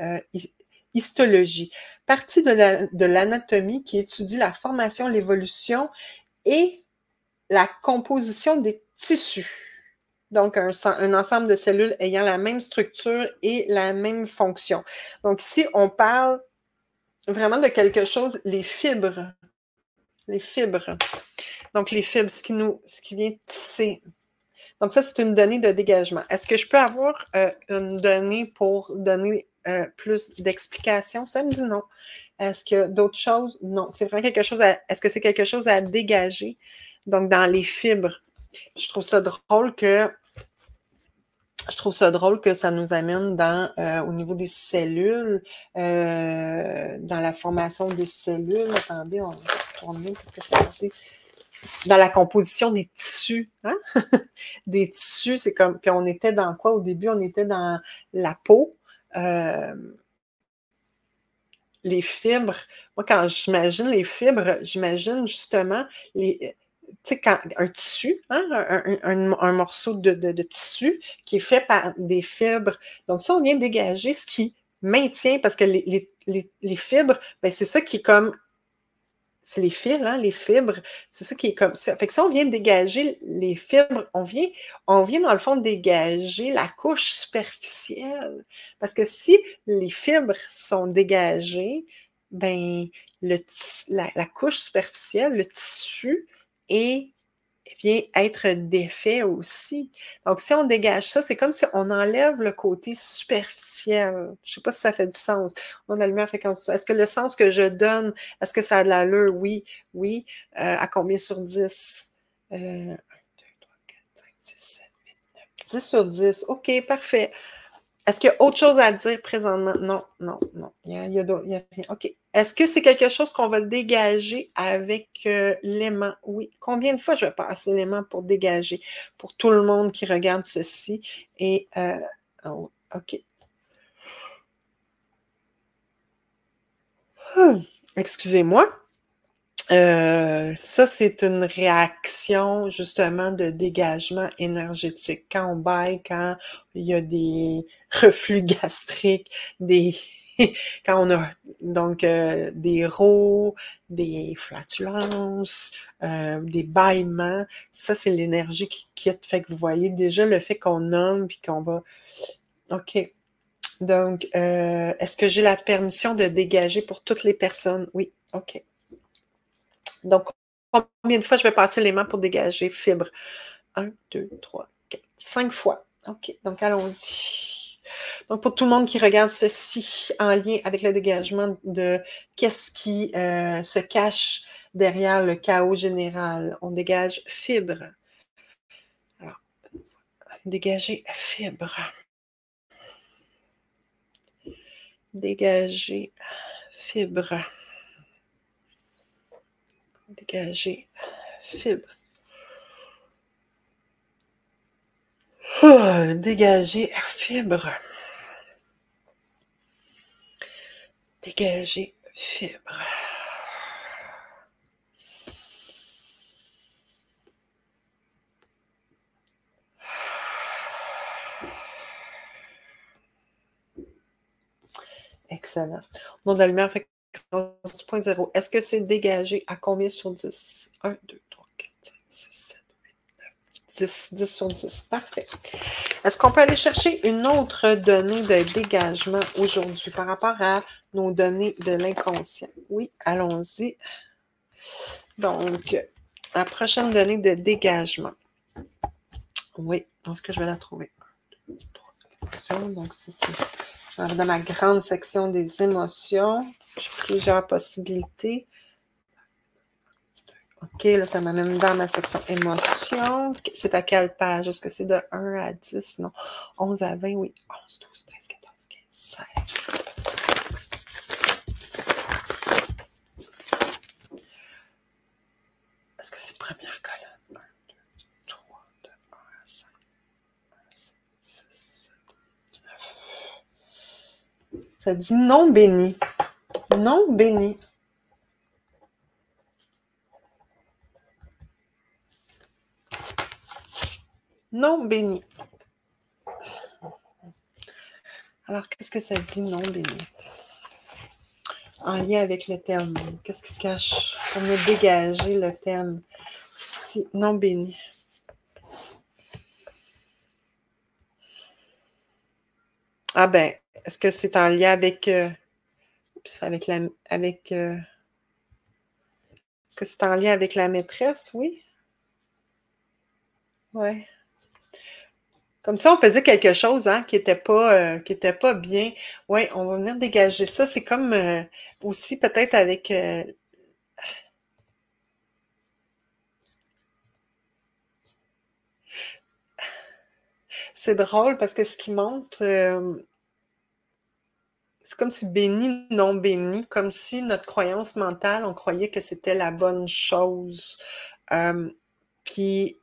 histologie. Partie de l'anatomie qui étudie la formation, l'évolution et la composition des tissus. Donc, un ensemble de cellules ayant la même structure et la même fonction. Donc, ici, on parle vraiment de quelque chose, les fibres. Les fibres. Donc, les fibres, ce qui vient tisser. Donc, ça, c'est une donnée de dégagement. Est-ce que je peux avoir une donnée pour donner plus d'explications? Ça me dit non. Est-ce qu'il y a d'autres choses? Non. C'est vraiment quelque chose est-ce que c'est quelque chose à dégager? Donc, dans les fibres. Je trouve ça drôle que ça nous amène au niveau des cellules, dans la formation des cellules. Attendez, on va retourner, qu'est-ce que ça dit? Dans la composition des tissus, hein? Des tissus, c'est comme, puis on était dans quoi au début? On était dans la peau, les fibres. Moi, quand j'imagine les fibres, j'imagine justement tu sais, un tissu, hein, un morceau de tissu qui est fait par des fibres. Donc, ça, on vient dégager ce qui maintient, parce que les fibres, ben, c'est ça qui est comme, c'est les fils, hein, les fibres, c'est ça qui est comme ça. Fait que si on vient dégager les fibres, on vient dans le fond dégager la couche superficielle. Parce que si les fibres sont dégagées, ben, la couche superficielle, le tissu, vient être défait aussi. Donc, si on dégage ça, c'est comme si on enlève le côté superficiel. Je ne sais pas si ça fait du sens. On a la lumière fréquence. Est-ce que le sens que je donne, est-ce que ça a de l'allure? Oui, oui. À combien sur 10? 1, 2, 3, 4, 5, 6, 7, 8, 9, 10 sur 10. OK, parfait. Est-ce qu'il y a autre chose à dire présentement? Non, non, non. Il y a rien. OK. Est-ce que c'est quelque chose qu'on va dégager avec l'aimant? Oui. Combien de fois je vais passer l'aimant pour dégager? Pour tout le monde qui regarde ceci. Et, OK. Excusez-moi. Ça, c'est une réaction justement de dégagement énergétique. Quand on baille, quand il y a des reflux gastriques, quand on a donc des rots, des flatulences, des bâillements, ça, c'est l'énergie qui quitte. Fait que vous voyez déjà le fait qu'on nomme puis qu'on va... OK. Donc, est-ce que j'ai la permission de dégager pour toutes les personnes? Oui. OK. Donc, combien de fois je vais passer les mains pour dégager fibre? 1, 2, 3, 4, 5 fois. OK, donc allons-y. Donc, pour tout le monde qui regarde ceci en lien avec le dégagement de qu'est-ce qui se cache derrière le chaos général, on dégage fibre. Alors, dégager fibre. Dégager fibre. Dégager fibre. Dégager fibre. Dégager fibre. Excellent. Nom de la lumière, fréquence du point zéro. Est-ce que c'est dégagé à combien sur 10? 1, 2, 3, 4, 5, 6, 7, 8, 9, 10. 10 sur 10. Parfait. Est-ce qu'on peut aller chercher une autre donnée de dégagement aujourd'hui par rapport à nos données de l'inconscient? Oui, allons-y. Donc, la prochaine donnée de dégagement. Oui, est-ce que je vais la trouver? 1, 2, 3, 4. Donc, c'est dans ma grande section des émotions. J'ai plusieurs possibilités. OK, là, ça m'amène dans ma section émotions. C'est à quelle page? Est-ce que c'est de 1 à 10? Non. 11 à 20, oui. 11, 12, 13, 14, 15, 16. Est-ce que c'est première colonne? 1, 2, 3, de 1 à 5, 1 à 5, 6, 7, 9. Ça dit non béni. Non béni. Non béni. Alors, qu'est-ce que ça dit non béni? En lien avec le thème. Qu'est-ce qui se cache? On a dégagé le thème. Si, non béni. Ah ben, est-ce que c'est en lien avec est-ce que c'est en lien avec la maîtresse? Oui. Ouais. Comme ça, on faisait quelque chose hein, qui était pas bien. Oui, on va venir dégager ça. C'est comme aussi peut-être avec c'est drôle parce que ce qui montre c'est comme si béni, non béni, comme si notre croyance mentale, on croyait que c'était la bonne chose. Puis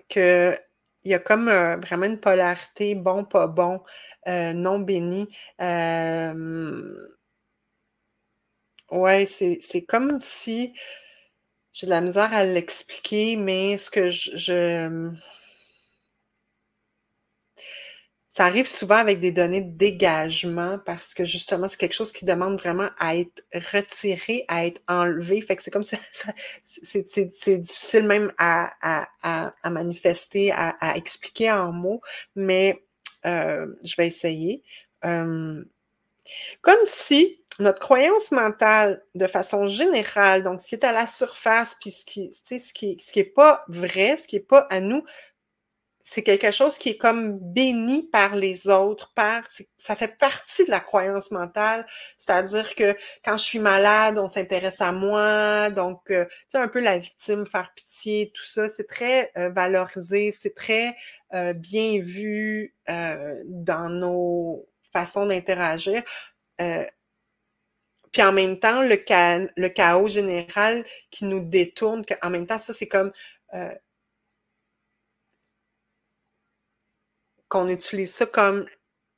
que il y a comme vraiment une polarité bon, pas bon, non béni. Ouais, c'est comme si j'ai de la misère à l'expliquer, mais ce que ça arrive souvent avec des données de dégagement parce que justement, c'est quelque chose qui demande vraiment à être retiré, à être enlevé. Fait que c'est comme ça, c'est difficile même à manifester, à expliquer en mots, mais je vais essayer. Comme si notre croyance mentale, de façon générale, donc ce qui est à la surface, puis ce qui est pas vrai, ce qui est pas à nous, c'est quelque chose qui est comme béni par les autres, ça fait partie de la croyance mentale, c'est-à-dire que quand je suis malade, on s'intéresse à moi, donc tu sais un peu la victime, faire pitié, tout ça, c'est très valorisé, c'est très bien vu dans nos façons d'interagir. Euh, Puis en même temps, le chaos général qui nous détourne, en même temps, ça c'est comme euh, qu'on utilise ça comme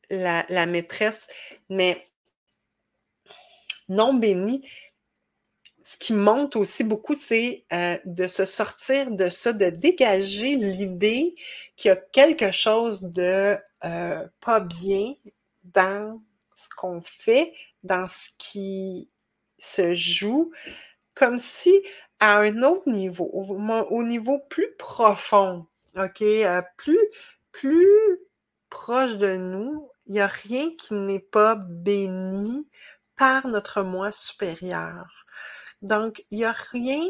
la maîtresse, mais non béni, ce qui monte aussi beaucoup, c'est de se sortir de ça, de dégager l'idée qu'il y a quelque chose de pas bien dans ce qu'on fait, dans ce qui se joue, comme si à un autre niveau, au niveau plus profond, OK, plus proche de nous, il n'y a rien qui n'est pas béni par notre moi supérieur. Donc, il n'y a rien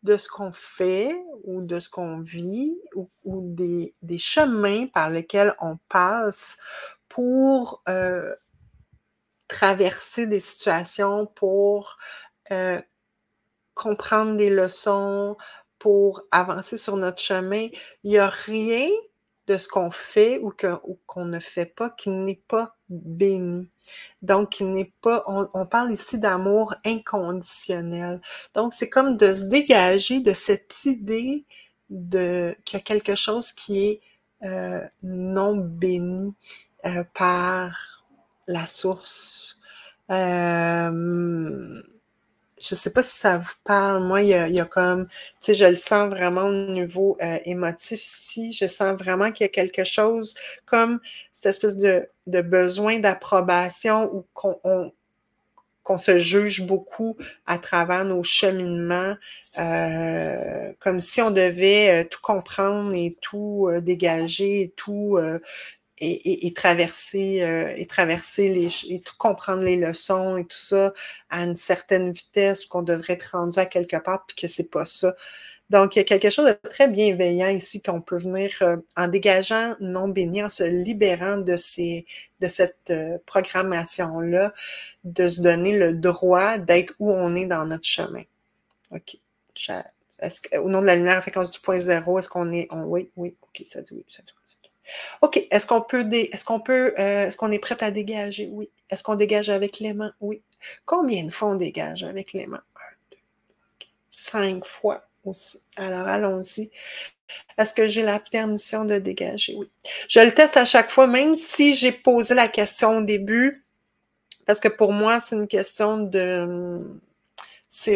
de ce qu'on fait ou de ce qu'on vit ou des chemins par lesquels on passe pour traverser des situations, pour euh, comprendre des leçons, pour avancer sur notre chemin. Il n'y a rien de ce qu'on fait ou qu'on ne fait pas qui n'est pas béni. Donc, il n'est pas, on parle ici d'amour inconditionnel. Donc, c'est comme de se dégager de cette idée qu'il y a quelque chose qui est non béni par la source. je sais pas si ça vous parle. Moi, il y a comme, tu sais, je le sens vraiment au niveau émotif ici. Je sens vraiment qu'il y a quelque chose comme cette espèce de besoin d'approbation ou qu'on se juge beaucoup à travers nos cheminements, comme si on devait tout comprendre et tout dégager et tout et traverser et tout comprendre les leçons et tout ça à une certaine vitesse qu'on devrait être rendu à quelque part puis que c'est pas ça. Donc, il y a quelque chose de très bienveillant ici qu'on peut venir en dégageant non béni, en se libérant de cette programmation-là, de se donner le droit d'être où on est dans notre chemin. OK. Au nom de la lumière à fréquence du point zéro, est-ce qu'on est... oui, oui, OK, ça dit oui, ça dit oui. OK, est-ce qu'on est prêt à dégager? Oui. Est-ce qu'on dégage avec l'aimant? Oui. Combien de fois on dégage avec l'aimant? 5 fois aussi. Alors, allons-y. Est-ce que j'ai la permission de dégager? Oui. Je le teste à chaque fois, même si j'ai posé la question au début, parce que pour moi, c'est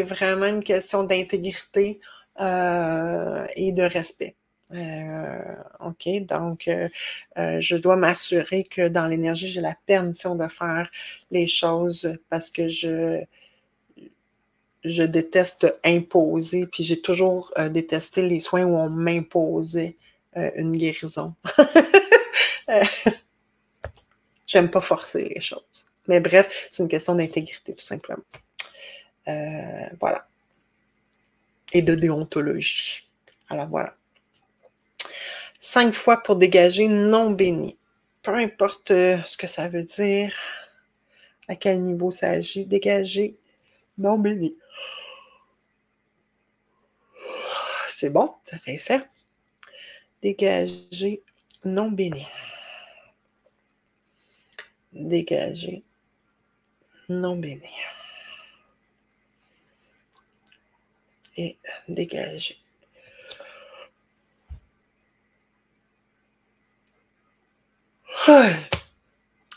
vraiment une question d'intégrité et de respect. OK, donc je dois m'assurer que dans l'énergie, j'ai la permission de faire les choses parce que je déteste imposer, puis j'ai toujours détesté les soins où on m'imposait une guérison. J'aime pas forcer les choses. Mais bref, c'est une question d'intégrité, tout simplement. Voilà. Et de déontologie. Alors voilà. 5 fois pour dégager non béni. Peu importe ce que ça veut dire, à quel niveau ça agit, dégager non béni. C'est bon, ça fait effet. Dégager non béni. Dégager non béni. Et dégager.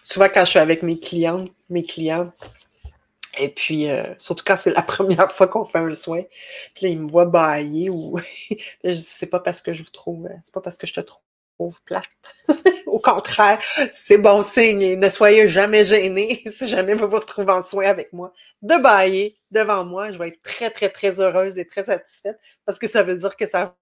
Souvent, quand je suis avec mes clients, et puis, surtout quand c'est la première fois qu'on fait un soin, puis là, ils me voient bâiller ou je dis, c'est pas parce que je te trouve plate. Au contraire, c'est bon signe et ne soyez jamais gênés si jamais vous vous retrouvez en soin avec moi. De bâiller devant moi, je vais être très, très, très heureuse et très satisfaite parce que ça veut dire que ça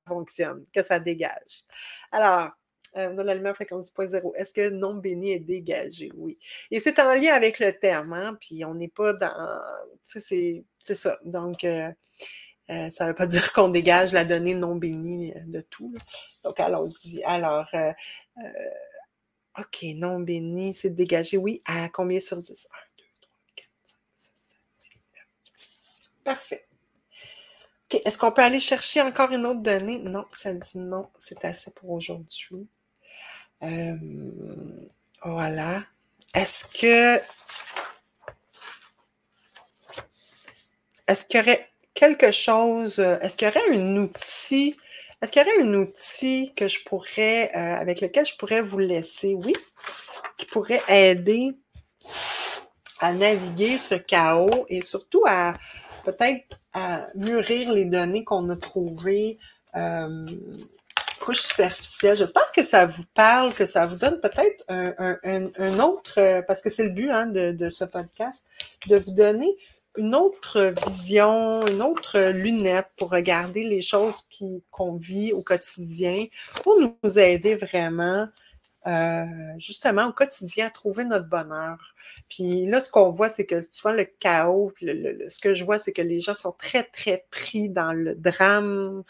fonctionne, que ça dégage. Alors, on a la lumière fréquence 10.0. Est-ce que non béni est dégagé? Oui. Et c'est en lien avec le terme, hein? Puis on n'est pas dans... Tu sais, c'est ça. Donc, ça ne veut pas dire qu'on dégage la donnée non bénie de tout. Là. Donc, allons-y. Alors, OK, non béni, c'est dégagé. Oui, à combien sur 10? 1, 2, 3, 4, 5, 6, 7, 8, 9, 10. Parfait. OK, est-ce qu'on peut aller chercher encore une autre donnée? Non, ça dit non, c'est assez pour aujourd'hui. Voilà. Est-ce qu'il y aurait quelque chose, est-ce qu'il y aurait un outil que je pourrais, avec lequel je pourrais vous laisser, oui, qui pourrait aider à naviguer ce chaos et surtout à peut-être à mûrir les données qu'on a trouvées couche superficielle. J'espère que ça vous parle, que ça vous donne peut-être un autre, parce que c'est le but hein, de ce podcast, de vous donner une autre vision, une autre lunette pour regarder les choses qu'on vit au quotidien, pour nous aider vraiment justement au quotidien à trouver notre bonheur. Puis là, ce qu'on voit, c'est que souvent le chaos, puis ce que je vois, c'est que les gens sont très, très pris dans le drame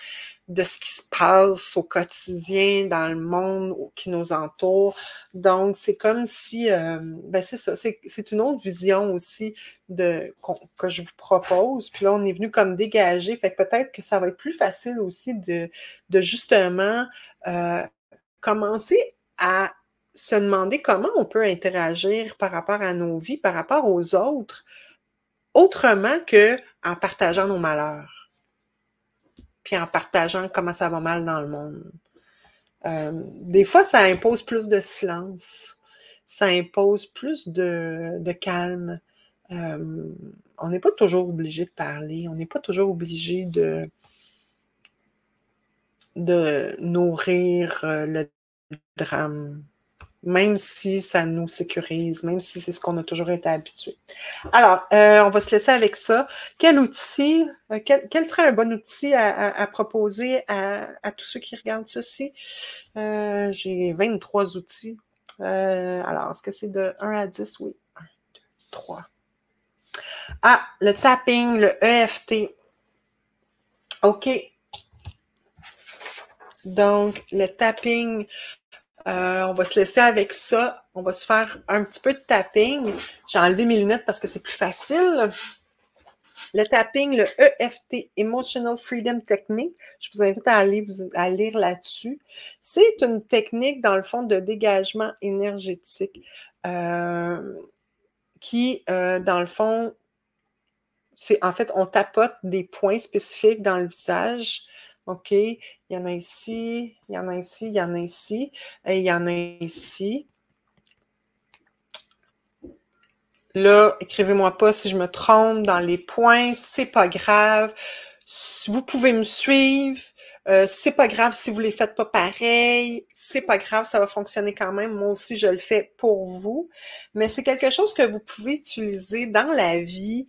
de ce qui se passe au quotidien, dans le monde qui nous entoure. Donc, c'est comme si, c'est ça, c'est une autre vision aussi que je vous propose. Puis là, on est venu comme dégager, fait que peut-être que ça va être plus facile aussi de justement commencer à se demander comment on peut interagir par rapport à nos vies, par rapport aux autres, autrement qu'en partageant nos malheurs, puis en partageant comment ça va mal dans le monde. Des fois, ça impose plus de silence, ça impose plus de calme, On n'est pas toujours obligé de parler, on n'est pas toujours obligé de nourrir le drame, même si ça nous sécurise, même si c'est ce qu'on a toujours été habitué. Alors, on va se laisser avec ça. Quel outil, quel serait un bon outil à proposer à tous ceux qui regardent ceci? J'ai 23 outils. Alors, est-ce que c'est de 1 à 10? Oui. 1, 2, 3. Ah, le tapping, le EFT. OK. Donc, le tapping, on va se laisser avec ça. On va se faire un petit peu de tapping. J'ai enlevé mes lunettes parce que c'est plus facile. Le tapping, le EFT, Emotional Freedom Technique, je vous invite à aller à lire là-dessus. C'est une technique, dans le fond, de dégagement énergétique qui, dans le fond, c'est en fait, on tapote des points spécifiques dans le visage. OK? Il y en a ici, il y en a ici, il y en a ici, et il y en a ici. Là, écrivez-moi pas si je me trompe dans les points, c'est pas grave. Vous pouvez me suivre. C'est pas grave si vous les faites pas pareil. C'est pas grave, ça va fonctionner quand même. Moi aussi, je le fais pour vous. Mais c'est quelque chose que vous pouvez utiliser dans la vie,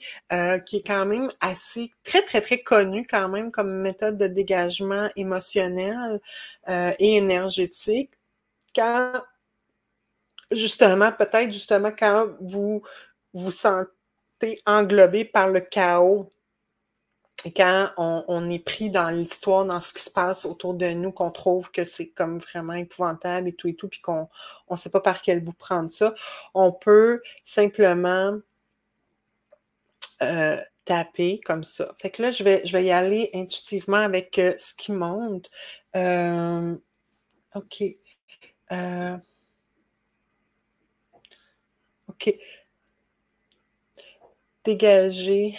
qui est quand même assez, très, très, très connu quand même comme méthode de dégagement émotionnel et énergétique. Quand, justement, peut-être justement quand vous vous sentez englobé par le chaos. Et quand on est pris dans l'histoire, dans ce qui se passe autour de nous, qu'on trouve que c'est comme vraiment épouvantable et tout, puis qu'on ne sait pas par quel bout prendre ça, on peut simplement taper comme ça. Fait que là, je vais y aller intuitivement avec ce qui monte. OK. OK. Dégager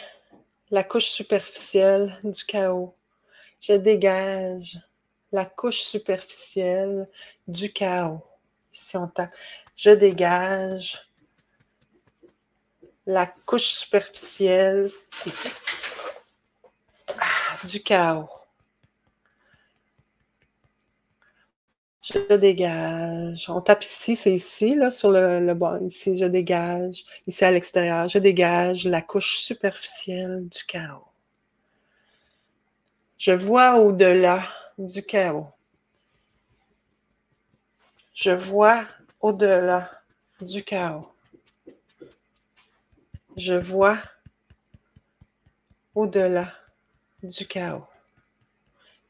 la couche superficielle du chaos. Je dégage la couche superficielle du chaos. Ici, on tape. Je dégage la couche superficielle, ici, du chaos. Je dégage. On tape ici, c'est ici, là, sur le bord. Ici, je dégage. Ici, à l'extérieur, je dégage la couche superficielle du chaos. Je vois au-delà du chaos. Je vois au-delà du chaos. Je vois au-delà du chaos.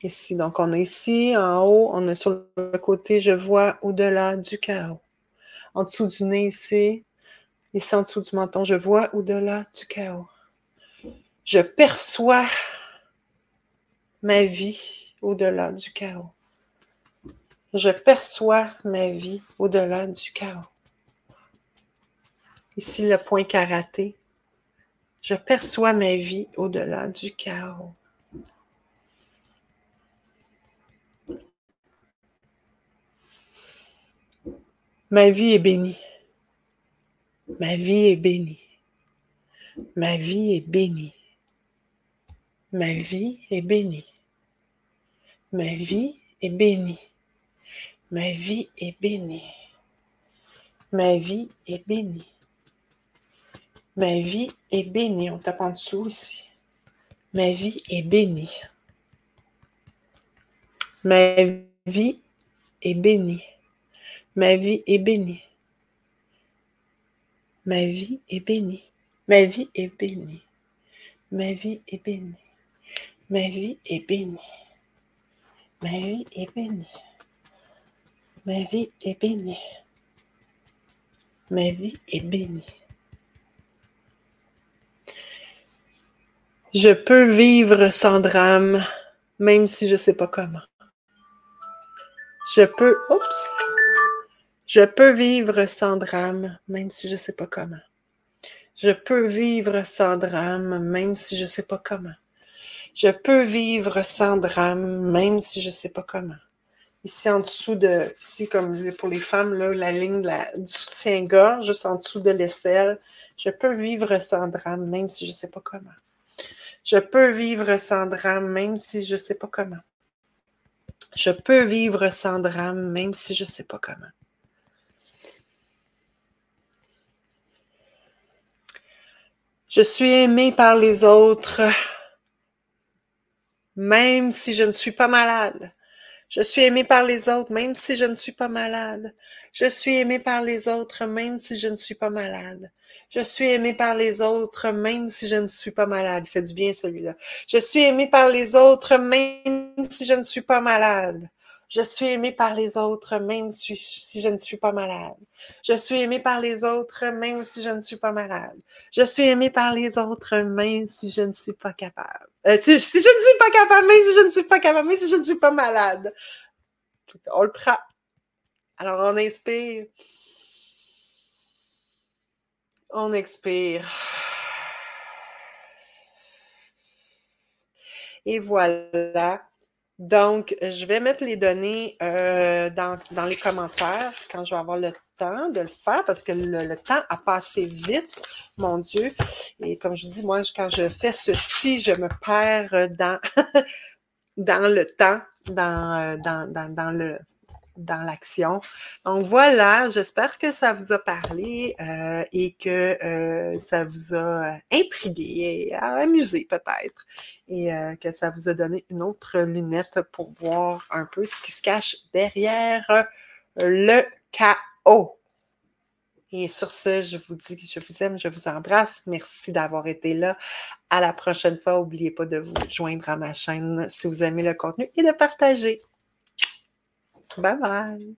Ici, donc on a ici, en haut, on a sur le côté, je vois au-delà du chaos. En dessous du nez, ici en dessous du menton, je vois au-delà du chaos. Je perçois ma vie au-delà du chaos. Je perçois ma vie au-delà du chaos. Ici, le point karaté. Je perçois ma vie au-delà du chaos. Ma vie est bénie. Ma vie est bénie. Ma vie est bénie. Ma vie est bénie. Ma vie est bénie. Ma vie est bénie. Ma vie est bénie. Ma vie est bénie. On tape en dessous ici. Ma vie est bénie. Ma vie est bénie. Ma vie est bénie. Ma vie est bénie. Ma vie est bénie. Ma vie est bénie. Ma vie est bénie. Ma vie est bénie. Ma vie est bénie. Ma vie est bénie. Je peux vivre sans drame, même si je ne sais pas comment. Je peux vivre sans drame, même si je ne sais pas comment. Je peux vivre sans drame, même si je ne sais pas comment. Je peux vivre sans drame, même si je ne sais pas comment. Ici, en dessous de, ici, comme pour les femmes, là, la ligne du soutien-gorge, juste en dessous de l'aisselle. Je peux vivre sans drame, même si je ne sais pas comment. Je peux vivre sans drame, même si je ne sais pas comment. Je peux vivre sans drame, même si je ne sais pas comment. Je suis aimée par les autres, même si je ne suis pas malade. Je suis aimée par les autres, même si je ne suis pas malade. Je suis aimée par les autres, même si je ne suis pas malade. Je suis aimée par les autres, même si je ne suis pas malade. Il fait du bien, celui-là. Je suis aimée par les autres, même si je ne suis pas malade. Je suis aimée par les autres, même si je ne suis pas malade. Je suis aimée par les autres, même si je ne suis pas malade. Je suis aimée par les autres, même si je ne suis pas capable. Si je ne suis pas capable, même si je ne suis pas capable, même si je ne suis pas malade. On le prend. Alors, on inspire. On expire. Et voilà. Donc, je vais mettre les données dans les commentaires quand je vais avoir le temps de le faire parce que le temps a passé vite, mon Dieu. Et comme je dis, moi, quand je fais ceci, je me perds dans le temps, dans l'action. Donc voilà, j'espère que ça vous a parlé et que ça vous a intrigué, amusé peut-être, et que ça vous a donné une autre lunette pour voir un peu ce qui se cache derrière le chaos. Et sur ce, je vous dis que je vous aime, je vous embrasse. Merci d'avoir été là. À la prochaine fois, n'oubliez pas de vous joindre à ma chaîne si vous aimez le contenu et de partager. Bye bye!